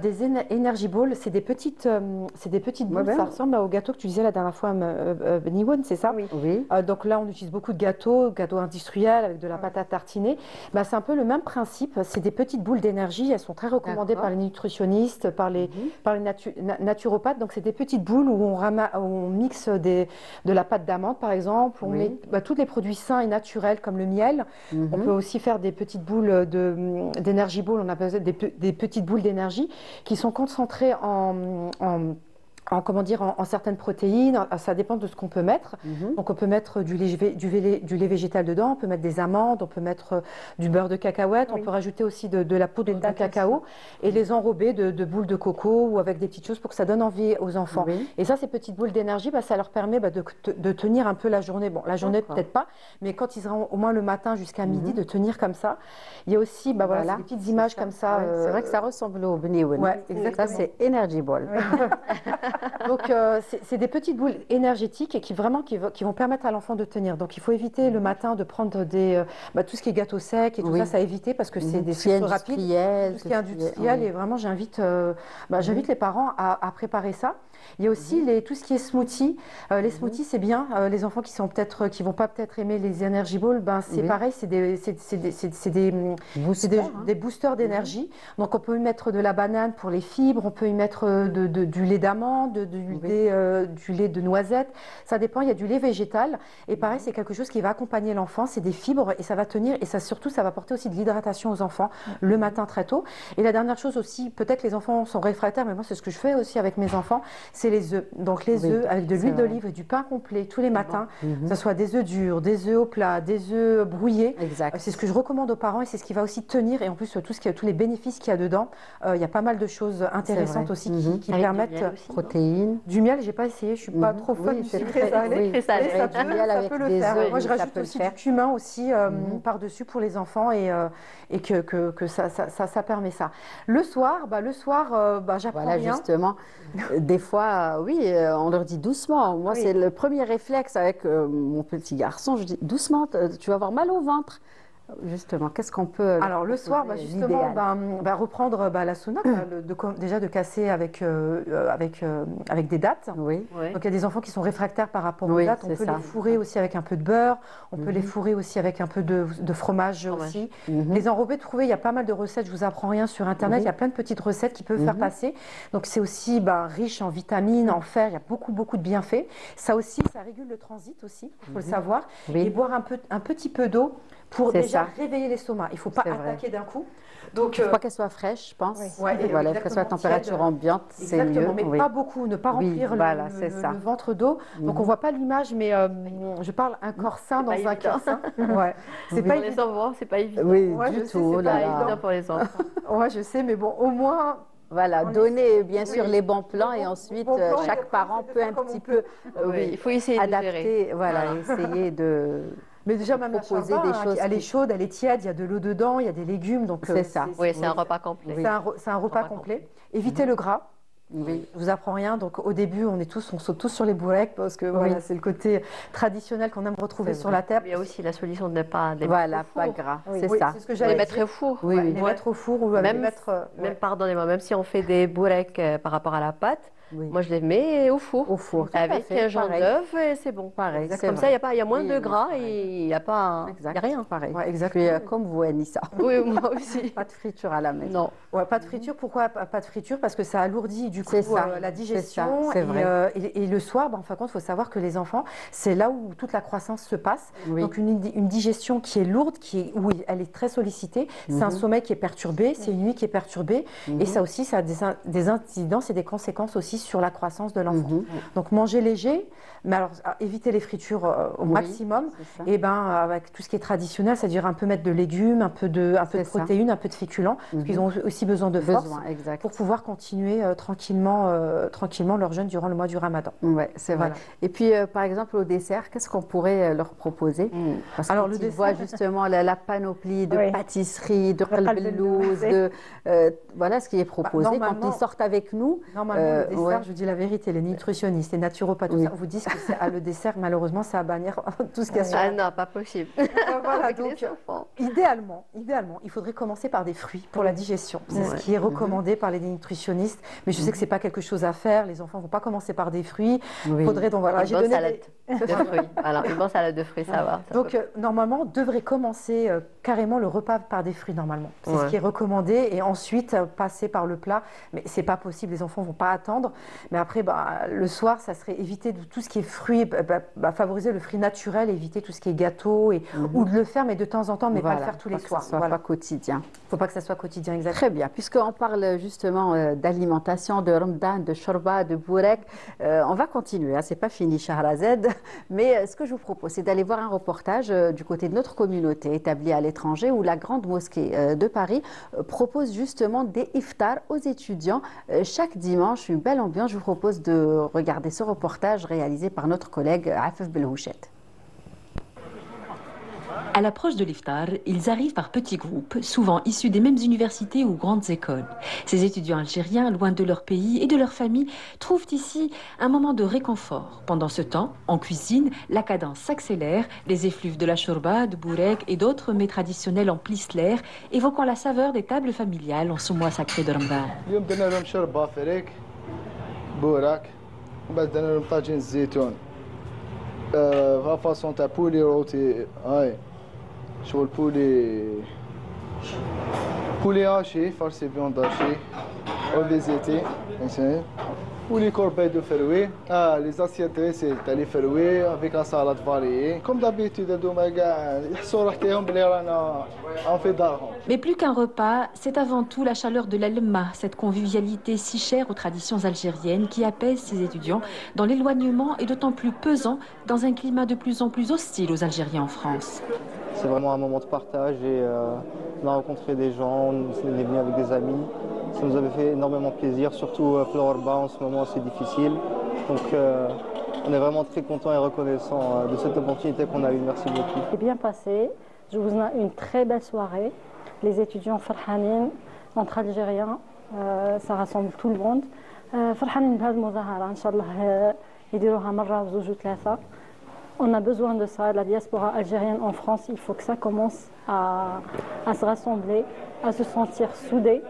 des energy balls, c'est des petites boules, ça ressemble au gâteau que tu disais la dernière fois, Niwan, c'est ça? Oui. Donc là, on utilise beaucoup de gâteaux industriels avec de la pâte à tartiner. C'est un peu le même principe, c'est des petites boules d'énergie, elles sont très recommandées par les nutritionnistes, par les naturopathes. Donc c'est des petites boules où on mixe de la pâte d'amande par exemple, on met tous les produits sains et naturels comme le miel. On peut aussi faire des petites boules d'énergie ball, on appelle ça des petites boules d'énergie qui sont concentrées en certaines protéines, ça dépend de ce qu'on peut mettre. Donc on peut mettre du lait végétal dedans, on peut mettre des amandes, on peut mettre du beurre de cacahuète, on peut rajouter aussi de la poudre de cacao et les enrober de boules de coco ou avec des petites choses pour que ça donne envie aux enfants. Et ça, ces petites boules d'énergie, ça leur permet de tenir un peu la journée. Bon, la journée peut-être pas, mais quand ils seront au moins le matin jusqu'à midi, de tenir comme ça. Il y a aussi des petites images comme ça. C'est vrai que ça ressemble au bniwen. Ouais, exactement. Ça, c'est Energy Ball. Donc, c'est des petites boules énergétiques et qui vont permettre à l'enfant de tenir. Donc, il faut éviter le matin de prendre tout ce qui est gâteau sec et tout ça, à éviter parce que c'est des sucres rapides. Tout ce qui est industriel. Et vraiment, j'invite les parents à préparer ça. Il y a aussi tout ce qui est smoothie. Les smoothies, c'est bien. Les enfants qui vont pas peut-être aimer les energy balls, c'est pareil, c'est des boosters d'énergie. Donc, on peut y mettre de la banane pour les fibres, on peut y mettre du lait d'amande. d'amande, du lait de noisette. Ça dépend, il y a du lait végétal. Et pareil, c'est quelque chose qui va accompagner l'enfant. C'est des fibres et ça va tenir. Et ça, surtout, ça va apporter aussi de l'hydratation aux enfants le matin très tôt. Et la dernière chose aussi, peut-être les enfants sont réfractaires, mais moi, c'est ce que je fais aussi avec mes enfants, c'est les œufs. Donc les œufs avec de l'huile d'olive et du pain complet tous les matins, que ce soit des œufs durs, des œufs au plat, des œufs brouillés. C'est ce que je recommande aux parents et c'est ce qui va aussi tenir. Et en plus, tous les bénéfices qu'il y a dedans, il y a pas mal de choses intéressantes aussi qui permettent protéines. Du miel, j'ai pas essayé, je suis pas trop fan du sucré salé. Ça peut le faire. Moi, je rajoute aussi du cumin aussi par-dessus pour les enfants et que ça permet ça. Le soir, j'apprends rien. Voilà, justement. Des fois, oui, on leur dit doucement. Moi, c'est le premier réflexe avec mon petit garçon. Je dis doucement, tu vas avoir mal au ventre. Justement, qu'est-ce qu'on peut... Alors le soir, justement, reprendre la sunna, déjà de casser avec des dattes. Oui. Donc il y a des enfants qui sont réfractaires par rapport aux dattes. On peut les fourrer aussi avec un peu de beurre. On peut les fourrer aussi avec un peu de fromage aussi. Les enrobés, il y a pas mal de recettes. Je vous apprends rien sur Internet. Il y a plein de petites recettes qui peuvent faire passer. Donc c'est aussi riche en vitamines, en fer. Il y a beaucoup de bienfaits. Ça aussi, ça régule le transit aussi, il faut le savoir. Et boire un petit peu d'eau pour déjà réveiller l'estomac. Il ne faut pas attaquer d'un coup. Donc, il ne faut pas qu'elle soit fraîche, je pense. Voilà, qu'elle soit à température ambiante, c'est mieux. Mais pas beaucoup, ne pas remplir le ventre d'eau. Donc on ne voit pas l'image, mais je parle un corps sain dans un cœur sain. C'est pas évident. C'est pas évident. Oui, du tout. C'est pas évident pour les enfants. Ouais, je sais, mais bon, au moins... Voilà, donner bien sûr les bons plans et ensuite chaque parent peut un petit peu il faut essayer adapter, essayer de... Mais déjà, même proposer des choses. Elle est chaude, elle est tiède, il y a de l'eau dedans, il y a des légumes. C'est ça. Oui, c'est un repas complet. C'est un repas complet. Évitez le gras. Oui. Je vous apprends rien. Donc au début, on saute tous sur les bourrecs parce que c'est le côté traditionnel qu'on aime retrouver sur la table. Il y a aussi la solution de ne pas les mettre au four. Pas gras. C'est ça. C'est ce que j'allais mettre au four. Les mettre au four ou pardonnez-moi, même si on fait des bourrecs par rapport à la pâte. Moi, je les mets au four. Avec un jaune d'œuf et c'est bon. Pareil. Comme ça, il y a moins de gras et il n'y a rien. Pareil. Exactement. Comme vous, Anissa. Oui, moi aussi. Pas de friture à la maison. Non. Pas de friture. Pourquoi pas de friture? Parce que ça alourdit du coup la digestion. C'est vrai. Et le soir, en fin de compte, il faut savoir que les enfants, c'est là où toute la croissance se passe. Donc une digestion qui est lourde, où elle est très sollicitée. C'est un sommeil qui est perturbé, c'est une nuit qui est perturbée. Et ça aussi, ça a des incidences et des conséquences aussi sur la croissance de l'enfant. Donc manger léger, mais alors éviter les fritures au maximum. Et avec tout ce qui est traditionnel, c'est-à-dire un peu mettre de légumes, un peu de protéines, un peu de féculents, parce qu'ils ont aussi besoin de force pour pouvoir continuer tranquillement leur jeûne durant le mois du Ramadan. Oui, c'est vrai. Et puis par exemple au dessert, qu'est-ce qu'on pourrait leur proposer? Parce que tu vois justement la panoplie de pâtisseries, de qalbelouz, voilà ce qui est proposé quand ils sortent avec nous. Normalement, le dessert, je dis la vérité, les nutritionnistes, les naturopathes, tout ça, vous disent que le dessert, malheureusement, ça va bannir tout ce qu'il y a sur. Ah non, pas possible. Voilà, donc idéalement, il faudrait commencer par des fruits pour la digestion. C'est ce qui est recommandé par les nutritionnistes. Mais je sais que c'est pas quelque chose à faire. Les enfants ne vont pas commencer par des fruits. Il faudrait donc une bonne salade de fruits. Alors une bonne salade de fruits, ça va. Donc normalement, on devrait commencer carrément le repas par des fruits normalement. C'est ce qui est recommandé et ensuite passer par le plat. Mais c'est pas possible. Les enfants vont pas attendre. Mais après, le soir, ça serait éviter tout ce qui est fruits, favoriser le fruit naturel, éviter tout ce qui est gâteau, ou de le faire, mais de temps en temps, mais pas le faire tous les soirs. Que ça soit pas quotidien. Il ne faut pas que ça soit quotidien, exactement. Très bien. Puisqu'on parle justement d'alimentation, de Ramadan, de shorba, de bourek, on va continuer. Ce n'est pas fini, Shahrazad. Mais ce que je vous propose, c'est d'aller voir un reportage du côté de notre communauté établie à l'étranger, où la Grande Mosquée de Paris propose justement des iftars aux étudiants chaque dimanche. Une belle ambiance. Je vous propose de regarder ce reportage réalisé par notre collègue Afef Belhouchet. À l'approche de l'iftar, ils arrivent par petits groupes, souvent issus des mêmes universités ou grandes écoles. Ces étudiants algériens, loin de leur pays et de leur famille, trouvent ici un moment de réconfort. Pendant ce temps, en cuisine, la cadence s'accélère, les effluves de la shorba, de bourek et d'autres mets traditionnels emplissent l'air, évoquant la saveur des tables familiales en ce mois sacré de Ramadan. بوراك وبعد درنا لهم طاجين الزيتون فاصون تاع بولي روتي هاي شغل بولي هاشي فارسي بيون داشي او فيزيتي ou les corbeilles de Feroué. Ah, les assiettes dressées, t'as les Feroué avec la salade variée. Comme d'habitude, mais plus qu'un repas, c'est avant tout la chaleur de la lemma, cette convivialité si chère aux traditions algériennes qui apaise ces étudiants dans l'éloignement et d'autant plus pesant dans un climat de plus en plus hostile aux Algériens en France. C'est vraiment un moment de partage et on a rencontré des gens, on est venu avec des amis. Ça nous avait fait énormément plaisir, surtout Florba en ce moment c'est difficile. Donc on est vraiment très contents et reconnaissants de cette opportunité qu'on a eue. Merci beaucoup. C'est bien passé. Je vous souhaite une très belle soirée. Les étudiants farhanin entre Algériens, ça rassemble tout le monde. Farhanin بهذه المظاهرة إن شاء الله يديروها مرة وزوج وثلاثة. On a besoin de ça, la diaspora algérienne en France, il faut que ça commence à se rassembler, à se sentir soudés.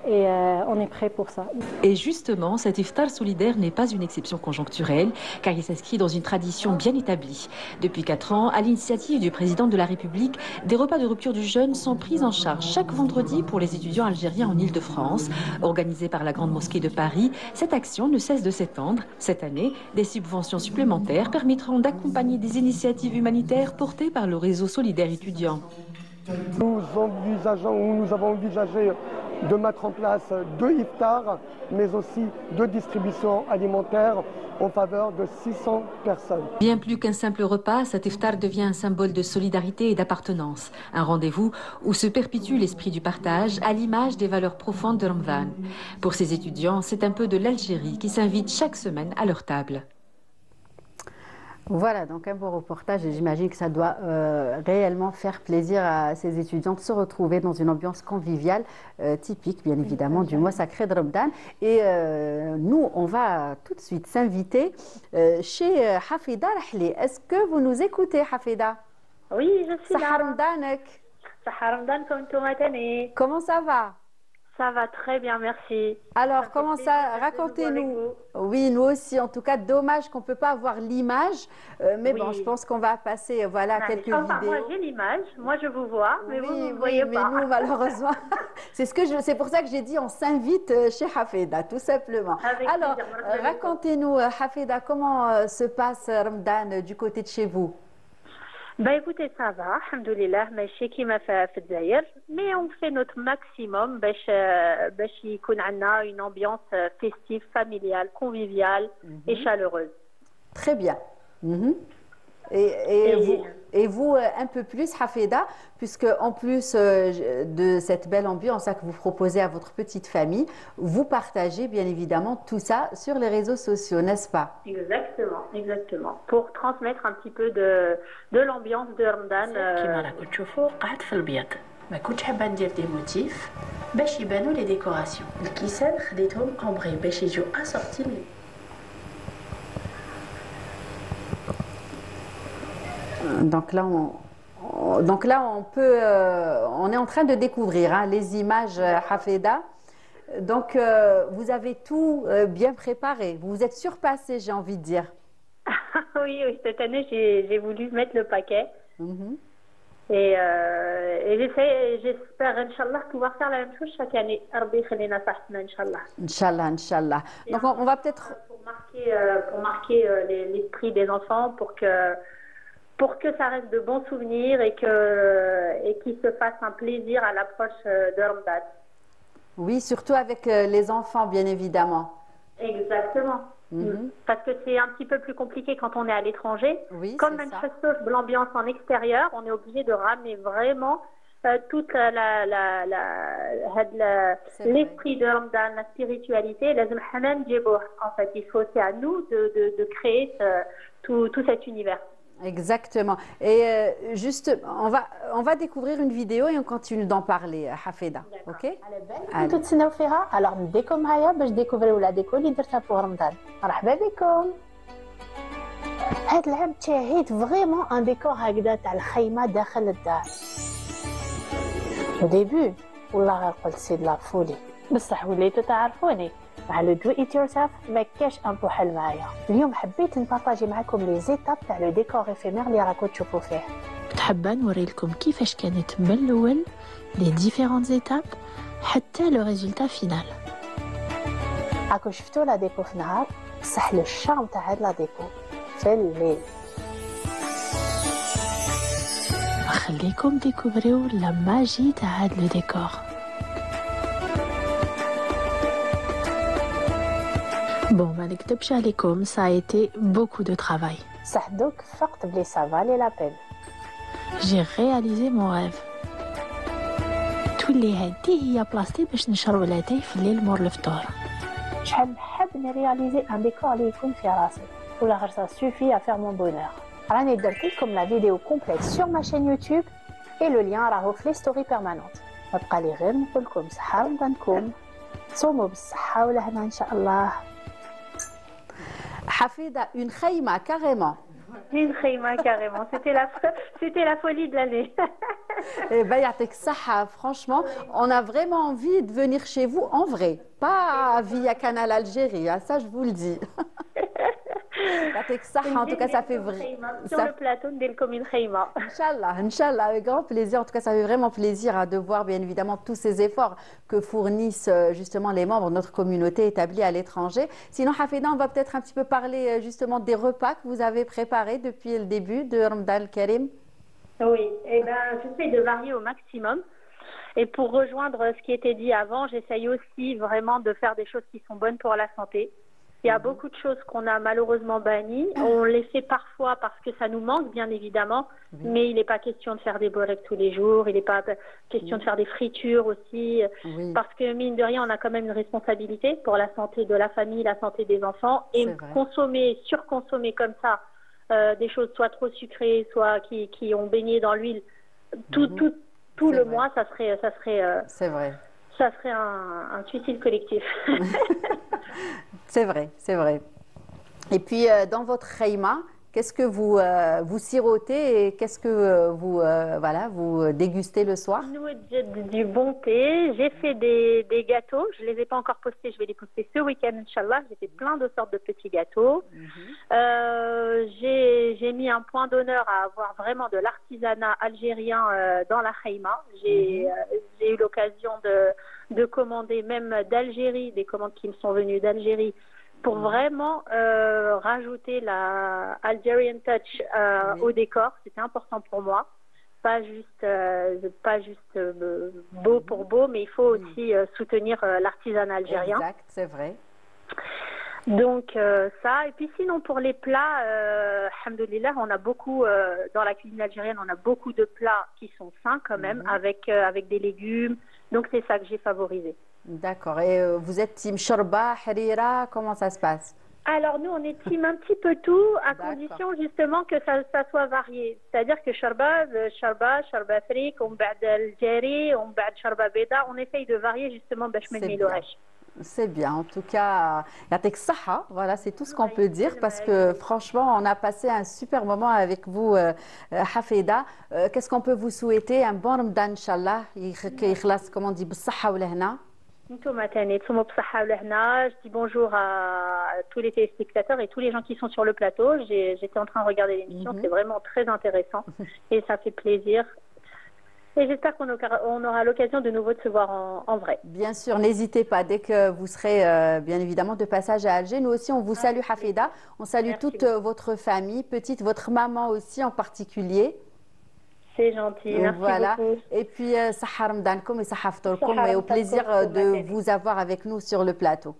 Et on est prêt pour ça. Et justement, cet iftar solidaire n'est pas une exception conjoncturelle, car il s'inscrit dans une tradition bien établie. Depuis 4 ans, à l'initiative du président de la République, des repas de rupture du jeûne sont pris en charge chaque vendredi pour les étudiants algériens en Île-de-France. Organisée par la Grande Mosquée de Paris, cette action ne cesse de s'étendre. Cette année, des subventions supplémentaires permettront d'accompagner des initiatives humanitaires portées par le réseau solidaire étudiant. Nous avons envisagé de mettre en place 2 iftars, mais aussi 2 distributions alimentaires en faveur de 600 personnes. Bien plus qu'un simple repas, cet iftar devient un symbole de solidarité et d'appartenance. Un rendez-vous où se perpétue l'esprit du partage à l'image des valeurs profondes de Ramadan. Pour ces étudiants, c'est un peu de l'Algérie qui s'invite chaque semaine à leur table. Voilà, donc un beau reportage et j'imagine que ça doit réellement faire plaisir à ces étudiants de se retrouver dans une ambiance conviviale typique, bien évidemment, du mois sacré de Ramadan. Et nous, on va tout de suite s'inviter chez Hafida Rahli. Est-ce que vous nous écoutez, Hafida? Oui, je suis là. Comment ça va? Ça va très bien, merci. Alors, comment ça? Racontez-nous. Oui, nous aussi. En tout cas, dommage qu'on ne peut pas avoir l'image. Mais oui. Bon, je pense qu'on va passer quelques vidéos. Moi, j'ai l'image. Moi, je vous vois. Mais vous ne me voyez pas. Mais nous, malheureusement, c'est pour ça que j'ai dit on s'invite chez Hafida, tout simplement. Alors, racontez-nous, Hafida, comment se passe Ramadan du côté de chez vous? Bah écoutez, ça va, alhamdoulilah, ماشي كيما في الجزائر, mais on fait notre maximum باش يكون عندنا une ambiance festive, familiale, conviviale et chaleureuse. Très bien. Et vous, un peu plus, Hafida, puisque en plus de cette belle ambiance que vous proposez à votre petite famille, vous partagez bien évidemment tout ça sur les réseaux sociaux, n'est-ce pas? Exactement, exactement. Pour transmettre un petit peu de l'ambiance de Ramadan. كما راكم تشوفوا قعدت في البيض. ما كنتش حابه ندير دي موتيف باش يبانوا لي ديكوراسيون. الكيسان خديتهم امبري باش يجوا اسورتي. Donc là, on est en train de découvrir les images Hafida. Donc, vous avez tout bien préparé. Vous vous êtes surpassé, j'ai envie de dire. Oui, cette année, j'ai voulu mettre le paquet. Et j'espère, Inch'Allah, pouvoir faire la même chose chaque année. Inch'Allah, Inch'Allah. Donc, on va peut-être... Pour marquer l'esprit des enfants, pour que ça reste de bons souvenirs et qu'ils se fassent un plaisir à l'approche de Ramadan. Oui, surtout avec les enfants, bien évidemment. Exactement. Parce que c'est un petit peu plus compliqué quand on est à l'étranger. Oui, comme Manchester, l'ambiance en extérieur, on est obligé de ramener vraiment toute l'esprit de Ramadan, la spiritualité. En fait, il faut, c'est à nous de créer tout cet univers. Exactement. Et juste, on va découvrir une vidéo et on continue d'en parler, Hafida. Ok? كنتوا تسناو فيها alors نديكم معايا باش ديكوفريو لا ديكو اللي درتها في رمضان. مرحبا بكم. هاد العام تشاهيت فريمون ان ديكور هكذا تاع الخيمه داخل الدار. au début والله قلت سي لا فولي بصح وليتو تعرفوني مع لو دو ايت يور سيلف ما كاش ان بوحل معايا. اليوم حبيت نبارطاجي معكم لي زيتاب تاع لو ديكور افيمير اللي راكم تشوفوا فيه. كنت حابه نوري لكم كيفاش كانت من الاول لي ديفيرونت زيتاب حتى لو ريزولتا فينال. راكو شفتوا لا ديكو في النهار بصح لو شارم تاع هاد لا ديكو في الليل. خليكم ديكوفريو لا ماجي تاع هاد لو ديكور. بون ما نكتبش عليكم ça a été beaucoup de travail. صح دوك فقت بلي ça valait la peine. J'ai réalisé mon rêve. تولي هادي هي بلاصتي باش نشرب لاتاي في الليل مور الفطور. شحال نحب نرياليزي ان ديكور اللي يكون في راسي ولا غير ça suffit à faire mon bonheur. راني درت لكم لا فيديو كومبليت sur ma chaîne YouTube et le lien راهو في لي ستوري بيرمانونت. ما بقى لي غير نقول لكم صحه رمضانكم تصوموا بالصحه والهنا ان شاء الله. Hafida, une khayma carrément. Une khayma carrément. C'était la folie de l'année. Eh bien, yatek saha, franchement, on a vraiment envie de venir chez vous en vrai, pas via Canal Algérie, hein, ça je vous le dis. En tout cas, ça fait vraiment. Sur le plateau de Commune Khayma. Inch'Allah, avec grand plaisir. En tout cas, ça fait vraiment plaisir de voir, bien évidemment, tous ces efforts que fournissent justement les membres de notre communauté établie à l'étranger. Sinon, Hafida, on va peut-être un petit peu parler justement des repas que vous avez préparés depuis le début de Ramadan al-Karim. Oui, eh ben, j'essaie de varier au maximum. Et pour rejoindre ce qui était dit avant, j'essaye aussi vraiment de faire des choses qui sont bonnes pour la santé. Il y a beaucoup de choses qu'on a malheureusement bannies. On les fait parfois parce que ça nous manque, bien évidemment. Oui. Mais il n'est pas question de faire des boreks tous les jours. Il n'est pas question de faire des fritures aussi. Oui. Parce que, mine de rien, on a quand même une responsabilité pour la santé de la famille, la santé des enfants. Et consommer, surconsommer comme ça, des choses soit trop sucrées, soit qui ont baigné dans l'huile, tout le mois, ça serait c'est vrai. Ça serait un suicide collectif. C'est vrai, c'est vrai. Et puis, dans votre khayma, qu'est-ce que vous sirotez et qu'est-ce que vous dégustez le soir? Nous, du bon thé. J'ai fait des gâteaux. Je ne les ai pas encore postés. Je vais les poster ce week-end, Inch'Allah. J'ai fait plein de sortes de petits gâteaux. J'ai mis un point d'honneur à avoir vraiment de l'artisanat algérien dans la khayma. J'ai eu l'occasion de commander même d'Algérie, des commandes qui me sont venues d'Algérie, pour vraiment rajouter la Algerian touch au décor. C'était important pour moi. Pas juste beau pour beau, mais il faut aussi soutenir l'artisanat algérien. Exact, c'est vrai. Donc ça, et puis sinon pour les plats, alhamdoulilah, on a beaucoup, dans la cuisine algérienne, on a beaucoup de plats qui sont sains quand même, avec des légumes. Donc c'est ça que j'ai favorisé. D'accord. Et vous êtes team shorba, harira, comment ça se passe? Alors nous, on est team un petit peu tout, à condition justement que ça soit varié. C'est-à-dire que shorba frik, on ba'd al-jari, on ba'd shorba beda, on essaye de varier justement bash ma nmilouhash. C'est bien, en tout cas, yatek saha, voilà, c'est tout ce qu'on peut dire parce que franchement, on a passé un super moment avec vous, Hafida. Qu'est-ce qu'on peut vous souhaiter? Un bon Ramadan, Inch'Allah, comme on dit, b'saha ou lehna. Je dis bonjour à tous les téléspectateurs et tous les gens qui sont sur le plateau. J'étais en train de regarder l'émission, c'est vraiment très intéressant et ça fait plaisir. Et j'espère qu'on aura l'occasion de nouveau de se voir en vrai. Bien sûr, n'hésitez pas. Dès que vous serez bien évidemment de passage à Alger, nous aussi on vous salue Hafida. On salue toute votre famille, petite, votre maman aussi en particulier. C'est gentil, merci beaucoup. Et puis, Sahar Ramadankoum et Sahar Ftorkoum, et au plaisir de vous avoir avec nous sur le plateau.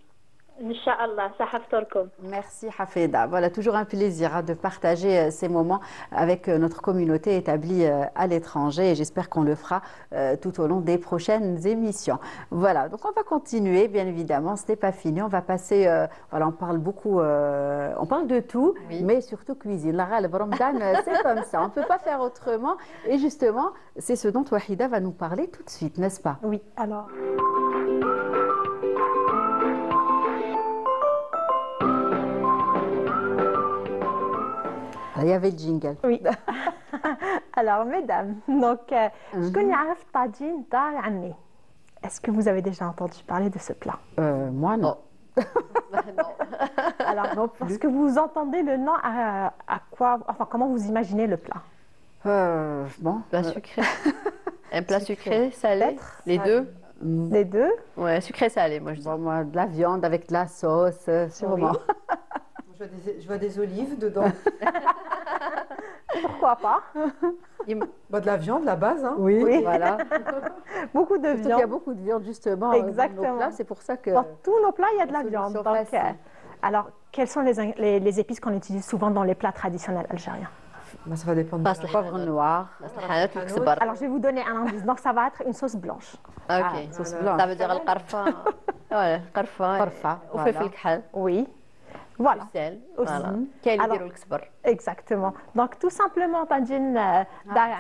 Inch'Allah, Sahar Ftorkoum. Merci Hafida. Voilà, toujours un plaisir de partager ces moments avec notre communauté établie à l'étranger et j'espère qu'on le fera tout au long des prochaines émissions. Voilà, donc on va continuer, bien évidemment, ce n'est pas fini. On va passer, voilà, on parle beaucoup, on parle de tout, mais surtout cuisine. La Ramadan, c'est comme ça, on ne peut pas faire autrement. Et justement, c'est ce dont Wahida va nous parler tout de suite, n'est-ce pas? Oui, alors. Il y avait le jingle. Oui. Alors, mesdames, donc, je connais un tagine d'Anne. Est-ce que vous avez déjà entendu parler de ce plat? Moi, non. Non. Alors, donc, est-ce que vous entendez le nom à quoi, enfin, comment vous imaginez le plat? Bon. Plat sucré. Un plat sucré, salé, les deux. Les deux? Ouais, sucré salé, moi je dis. Bon, moi, de la viande avec de la sauce, sûrement. Je vois des olives dedans. Pourquoi pas? Bah, de la viande, la base. Hein. Oui, voilà. Beaucoup de Surtout qu'il viande. y a beaucoup de viande justement Exactement. dans nos plats, c'est pour ça que... Dans tous nos plats, il y a de la viande. solution Donc, facile. alors, quelles sont les épices qu'on utilise souvent dans les plats traditionnels algériens? Bah, ça va dépendre. Passe le poivre noir. Alors, je vais vous donner un indice. Donc, ça va être une sauce blanche. Ok, sauce blanche. ça veut dire القرفة. Ouais, القرفة. قرفة, وفلفل voilà. كحل. Oui. Voilà. Sel. Aussi. Voilà. كاين اللي Alors, يديروا الكزبر. Exactement. Donc, tout simplement, tagine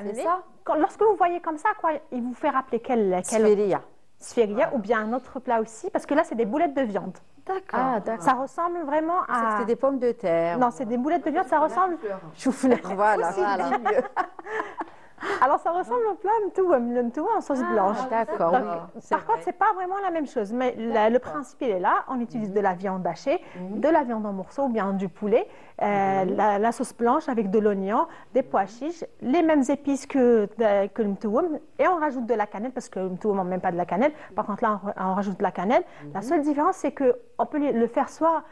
c'est ça. Lorsque vous voyez comme ça, quoi, il vous fait rappeler quel Sfiria. sfiria ou bien un autre plat aussi, parce que là, c'est des boulettes de viande. D'accord. Ah, d'accord. Ça ressemble vraiment à... C'est des pommes de terre. Non, c'est des boulettes de viande, ça ressemble... Choufleur. Voilà, Aussi, voilà. dit mieux. Alors, ça ressemble au plat mtouem, le mtouem en sauce blanche. D'accord, Donc, oui. par contre, c'est pas vraiment la même chose. Mais le principe, il est là. On utilise de la viande hachée, de la viande en morceaux ou bien du poulet, la sauce blanche avec de l'oignon, des pois chiches, les mêmes épices que le mtouem. Et on rajoute de la cannelle parce que le mtouem, on ne met pas de la cannelle. Par contre, là, on rajoute de la cannelle. La seule différence, c'est qu'on peut le faire soit...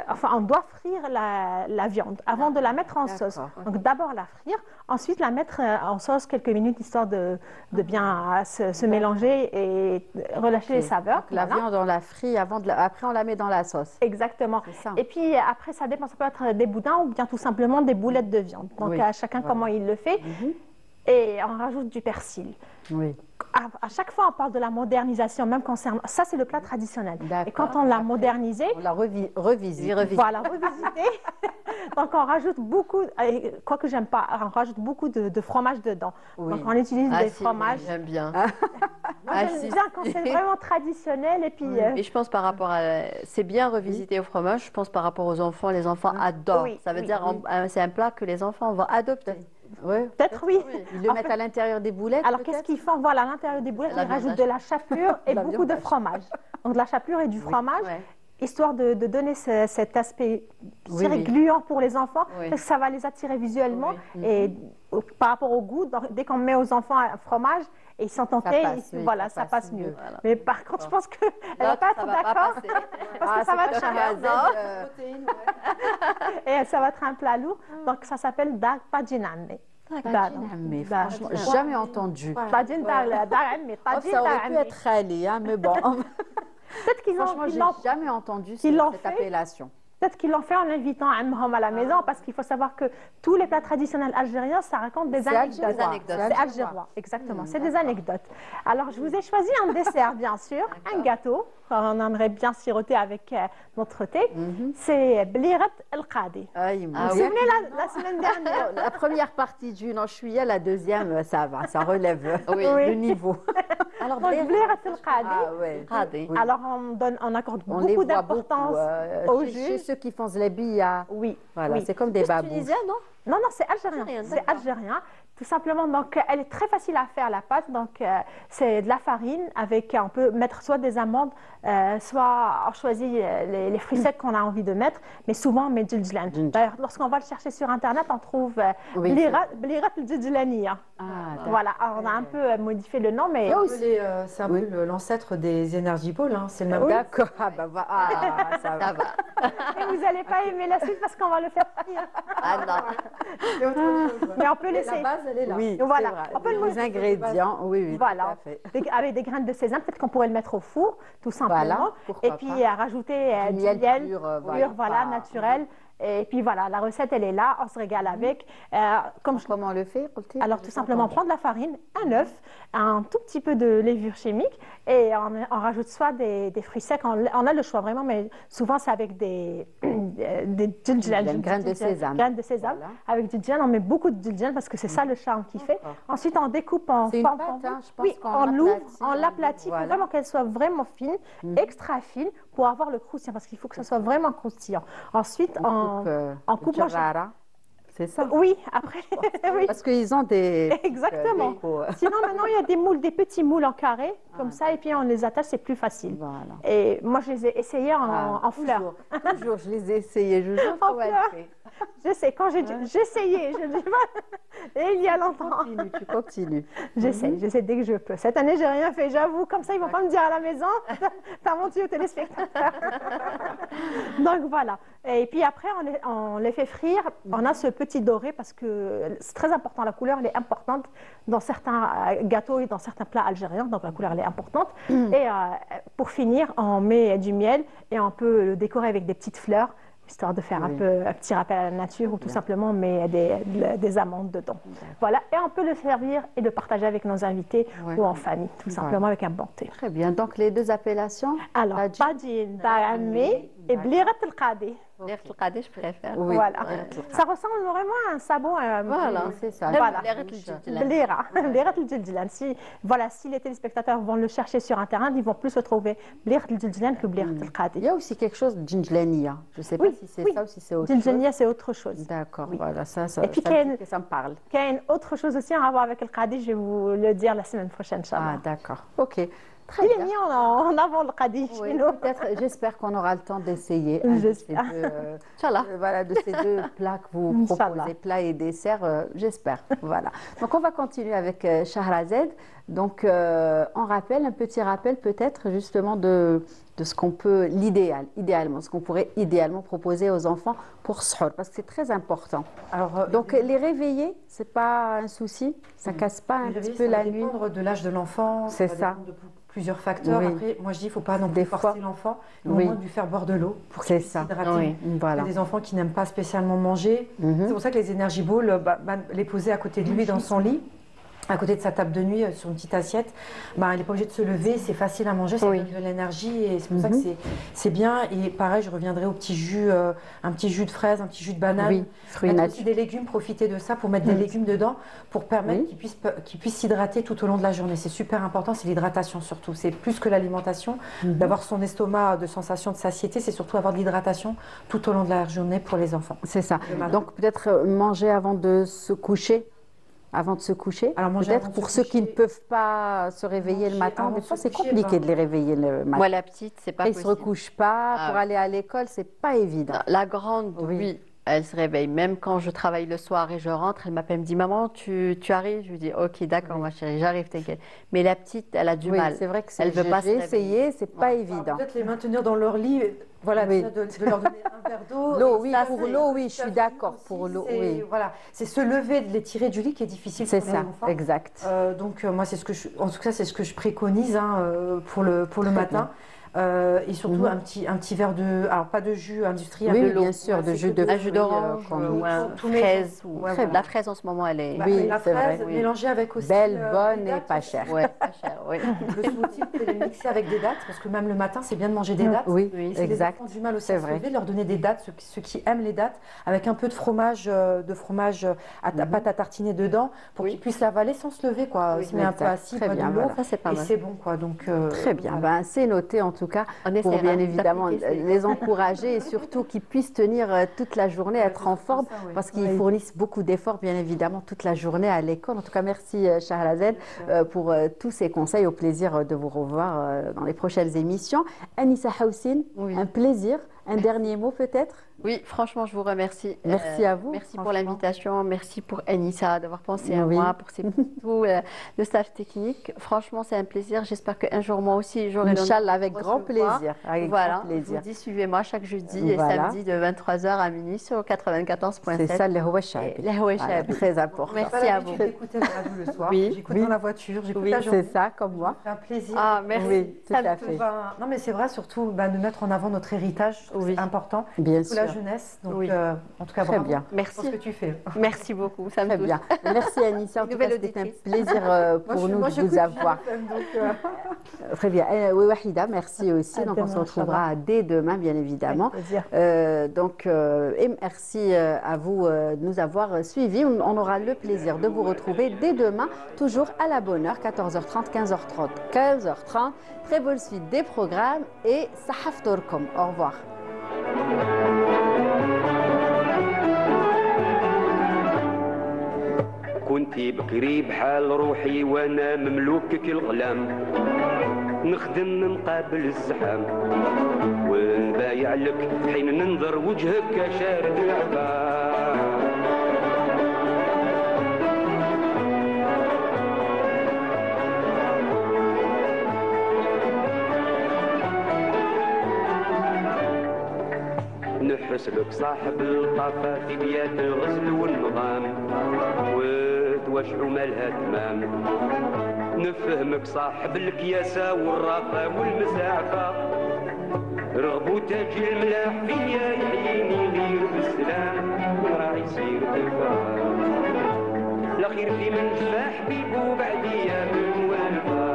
enfin, on doit frire la viande avant de la mettre en sauce. Donc, d'abord la frire, ensuite la mettre en sauce quelques minutes, histoire de bien se mélanger et relâcher les saveurs. Donc, la viande, on la frit après on la met dans la sauce. Exactement. Ça. Et puis après, ça dépend, ça peut être des boudins ou bien tout simplement des boulettes de viande. Donc, Oui. chacun comment il le fait. Et on rajoute du persil. Oui. À chaque fois, on parle de la modernisation, même concernant... Ça, c'est le plat traditionnel. Et quand on D'accord. l'a modernisé... On la revisite. Voilà, revisité. Donc, on rajoute beaucoup... Quoi que j'aime pas, on rajoute beaucoup de fromage dedans. Oui. Donc, on utilise des Si, fromages. j'aime bien. J'aime bien quand c'est vraiment traditionnel. Et puis... Et je pense par rapport à... C'est bien revisité au fromage, je pense par rapport aux enfants, les enfants adorent. Oui, Ça veut oui, dire, c'est un plat que les enfants vont adopter. Oui. Peut-être oui. Ils le mettent à l'intérieur des boulettes. Alors, qu'est-ce qu'ils font? Voilà, à l'intérieur des boulettes, La ils rajoutent viande de la chapelure et La beaucoup de viande fromage. Donc, de la chapelure et du fromage, Ouais. histoire de donner cet aspect Oui, oui. gluant pour les enfants, Oui. parce que ça va les attirer visuellement. Et par rapport au goût, dès qu'on met aux enfants un fromage, et ils sont tentés, passe, oui, voilà, ça ça passe passe mieux. mieux. Voilà. Mais par contre, je pense qu'elle ne va pas être Ça va pas d'accord, passer. parce que ça va être cher. protéines. Et ça va être un plat lourd. Donc, ça s'appelle dar pajinane. Mais franchement, jamais entendu. Tajin dar ammi, Oh, tajin ça aurait dar pu ammi. être rallye, hein, mais bon. Peut-être qu'ils Franchement, j'ai l'ont jamais entendu qu'ils l'ont cette fait. appellation. Peut-être qu'ils l'ont fait en invitant Amhom à la maison, parce qu'il faut savoir que tous les plats traditionnels algériens, ça raconte des C'est anecdotes. algérois. C'est C'est algérois, exactement. C'est des anecdotes. Alors, je vous ai choisi un dessert, bien sûr, un gâteau. On aimerait bien siroter avec notre thé. C'est Blirat el-Qadi. Vous vous souvenez la semaine dernière? La première partie du Nanchouia, la deuxième, ça va, ça relève Oui. le niveau. Alors, donc, Blirat el-Qadi. Ah ouais. Qadi. Oui. Alors, on accorde On les beaucoup voit d'importance beaucoup, au chez jus. ceux qui font zlebia. Oui. Voilà, oui. c'est comme des babous. Tunisien, non? Non, non, c'est algérien. Algérien, C'est d'accord. algérien. Tout simplement, donc elle est très facile à faire, la pâte. Donc c'est de la farine avec, on peut mettre soit des amandes, soit on choisit les fruits secs qu'on a envie de mettre, mais souvent on met du djlan. D'ailleurs, lorsqu'on va le chercher sur Internet, on trouve Oui, blirat al-djlaniya. Ah, Voilà, alors, on a un peu modifié le nom, mais C'est un peu l'ancêtre des Energy Balls, hein, c'est le même. d'accord. Ah, bah, ça va. Ça va. et vous n'allez pas aimer la suite parce qu'on va le faire frire. Ah non. Mais on peut La laisser. base, elle est là. Oui, Voilà. c'est vrai. On peut le Les modifier. ingrédients, oui, oui, tout Voilà, à fait. avec des graines de sésame, peut-être qu'on pourrait le mettre au four, tout simplement. Voilà, pourquoi et puis pas. rajouter Du du miel miel pur, pur, voilà, pas- naturel. Et puis voilà, la recette, elle est là, on se régale avec. Comment on le fait, Qulti? Alors, tout simplement, prendre la farine, un œuf, un tout petit peu de levure chimique et on rajoute soit des fruits secs. On a le choix vraiment, mais souvent, c'est avec des graines de sésame. Graines de sésame. Voilà. Avec du djinn, on met beaucoup de djinn parce que c'est ça le charme qui fait. Ensuite, on découpe en C'est une forme. pâte, hein, je pense Oui, qu'on on l'ouvre, l'aplatit, on l'aplatit pour voilà. vraiment qu'elle soit vraiment fine, extra fine, pour avoir le croustillant, parce qu'il faut que ça soit vraiment croustillant. Ensuite, on coupe jarara. C'est ça. Oui, après. Oui. Parce qu'ils ont des. Exactement. Sinon, maintenant, il y a des moules, des petits moules en carré, comme ça, et puis on les attache, c'est plus facile. Voilà. Et moi, je les ai essayés en fleurs. Toujours, je les ai essayés, je vous jure. En fleurs. Je sais, quand j'ai essayé, je dis pas. Et il y a longtemps. Tu continues. J'essaie dès que je peux. Cette année, j'ai rien fait, j'avoue. Comme ça, ils vont pas me dire à la maison, t'as menti aux téléspectateurs. Donc voilà. Et puis après, on les fait frire. On a ce petit doré parce que c'est très important. La couleur, elle est importante dans certains gâteaux et dans certains plats algériens. Donc la couleur, elle est importante. Et pour finir, on met du miel et on peut le décorer avec des petites fleurs, histoire de faire un petit rappel à la nature, ou tout simplement on met des amandes dedans. Voilà, et on peut le servir et le partager avec nos invités ou en famille, tout simplement avec un bon thé. Très bien, donc les deux appellations? Alors, Tadjine Da'amé et Blirat el-Qadi. Blirat el-Qadi, je préfère. Oui. Voilà. Ça ressemble vraiment à un sabon. Voilà, c'est ça. Voilà. Blirat el-Djildjilan. Si les téléspectateurs vont le chercher sur Internet, ils vont plus se trouver Blirat el-Djildjilan que Blirat el-Qadi. Il y a aussi quelque chose de Djindjlania. Je ne sais pas si c'est ça ou si c'est autre chose. Djindjlania, c'est autre chose. D'accord, voilà, ça me parle. Il y a une autre chose aussi à voir avec le Qadi, je vais vous le dire la semaine prochaine, Inch'Allah. Ah, d'accord. Ok. Très bien. Il est mis en avant le Qadi chez nous. J'espère qu'on aura le temps d'essayer de ces deux plats que vous proposez, plats et desserts, j'espère. Voilà. Donc on va continuer avec Shahrazed. Donc on rappelle, un petit rappel peut-être justement de ce qu'on peut, idéalement, ce qu'on pourrait idéalement proposer aux enfants pour Suhour, parce que c'est très important. Alors, donc les réveiller, c'est pas un souci, ça casse pas un petit peu la nuit. Ça va dépendre de l'âge de l'enfant. C'est ça. Plusieurs facteurs. Après, moi je dis, il ne faut pas non plus forcer l'enfant, mais au moins lui faire boire de l'eau pour qu'il puisse s'hydrater. Voilà. Il y a des enfants qui n'aiment pas spécialement manger. C'est pour ça que les energy balls, les poser à côté de lui dans son lit, à côté de sa table de nuit, sur une petite assiette, il n'est pas obligé de se lever, c'est facile à manger, ça donne de l'énergie et c'est pour ça que c'est bien. Et pareil, je reviendrai au petit jus, un petit jus de fraise, un petit jus de banane, mettre aussi des légumes, profiter de ça pour mettre des légumes dedans, pour permettre qu'il puisse s'hydrater tout au long de la journée. C'est super important, c'est l'hydratation surtout. C'est plus que l'alimentation, d'avoir son estomac de sensation de satiété, c'est surtout avoir de l'hydratation tout au long de la journée pour les enfants. C'est ça. Donc peut-être manger avant de se coucher. Avant de se coucher, peut-être pour ceux qui ne peuvent pas se réveiller le matin, des fois c'est compliqué de les réveiller le matin. Moi la petite, c'est pas possible. Ils ne se recouchent pas, pour aller à l'école, c'est pas évident. La grande, oui, elle se réveille. Même quand je travaille le soir et je rentre, elle m'appelle, me dit « Maman, tu arrives ?» Je lui dis « Ok, d'accord ma chérie, j'arrive, t'inquiète. » Mais la petite, elle a du mal. C'est vrai que elle veut pas j'ai essayé, c'est pas évident. Peut-être les maintenir dans leur lit, voilà, de leur donner un verre d'eau. Pour l'eau, oui, je suis d'accord. Pour l'eau, oui. Voilà, c'est se lever, de les tirer du lit qui est difficile pour les enfants. C'est ça, exact. Donc moi, c'est ce que en tout cas, c'est ce que je préconise pour le matin. Et surtout un petit verre de, alors pas de jus industriel, oui, bien sûr, de jus d'orange ou un fraise. La fraise en ce moment, elle est. Oui, la fraise mélangée avec aussi belle, bonne et pas chère. Ouais, pas chère, oui. Le smoothie, vous pouvez le mixer avec des dattes, parce que même le matin, c'est bien de manger des dattes. Oui, exact. Les enfants ont du mal aussi à se lever, leur donner des dattes, ceux qui aiment les dattes, avec un peu de fromage à pâte à tartiner dedans, pour qu'ils puissent l'avaler sans se lever, quoi. Il se met un peu assis, boit de l'eau, et c'est bon, quoi. Donc très bien. C'est noté en tout cas, pour bien évidemment les encourager et surtout qu'ils puissent tenir toute la journée, être en forme, parce qu'ils fournissent beaucoup d'efforts bien évidemment toute la journée à l'école. En tout cas, merci Shahrazed pour tous ces conseils. Au plaisir de vous revoir dans les prochaines émissions. Anissa Houssine, un plaisir. Un dernier mot peut-être? Oui, franchement, je vous remercie. Merci à vous. Merci pour l'invitation. Merci pour Anissa d'avoir pensé à moi, pour tout le staff technique. Franchement, c'est un plaisir. J'espère qu'un jour, moi aussi, j'aurai l'honneur. Inch'Allah, avec grand plaisir. Voilà, je vous dis, suivez-moi chaque jeudi et samedi de 23h à minuit sur 94.7. C'est ça, le Hawa Shabi. Le Hawa Shabi. Très important. Merci à vous. J'écoutais la radio le soir. J'écoute dans la voiture. C'est ça, comme moi. C'est un plaisir. Ah, merci. Oui, tout à fait. Non, mais c'est vrai, surtout de mettre en avant notre héritage. C'est important. Bien sûr. La jeunesse. Donc, en tout cas, très bravo bien. Merci pour ce que tu fais. Merci beaucoup. Ça me touche. Bien. Merci Anissa. En tout cas, c'était un plaisir pour nous de vous avoir. Très bien. Oui, Wahida, merci aussi. Donc, on se retrouvera dès demain, bien évidemment. Donc, et merci à vous de nous avoir suivis. On aura le plaisir de vous retrouver dès demain, toujours à la bonne heure, 14h30, 15h30, 15h30. Très bonne suite des programmes et Sahaf Torkom. Au revoir. وانتي بكري بحال روحي وانا مملوكك الغلام، نخدم مقابل الزحام ونبايع لك حين ننظر وجهك شارد العباد. نحسبك صاحب الطاقة في بيات الغزل والنظام وتوشعوا مالها تمام، نفهمك صاحب الكياسة والرافة والمساعفة، رغبو تاج الملاح فيا يحييني غير بالسلام وراعي يصير تلفان، الأخير في من جفا حبيبو بعديا من والفا.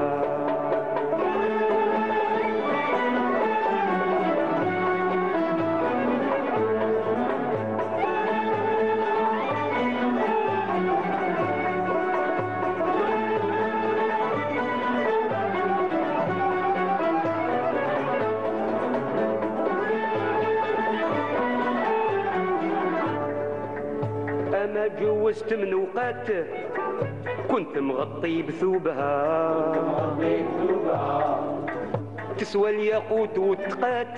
أما جوزت من وقات كنت مغطي بثوبها، تسوى الياقوت والتقات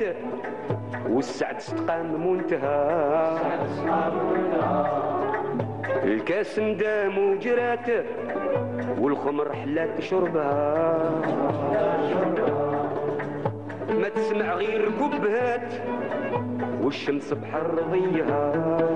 والسعد استقام منتهى، الكاس مدام وجرات والخمر حلات شربها، ما تسمع غير كبهات والشمس بحر ضيها.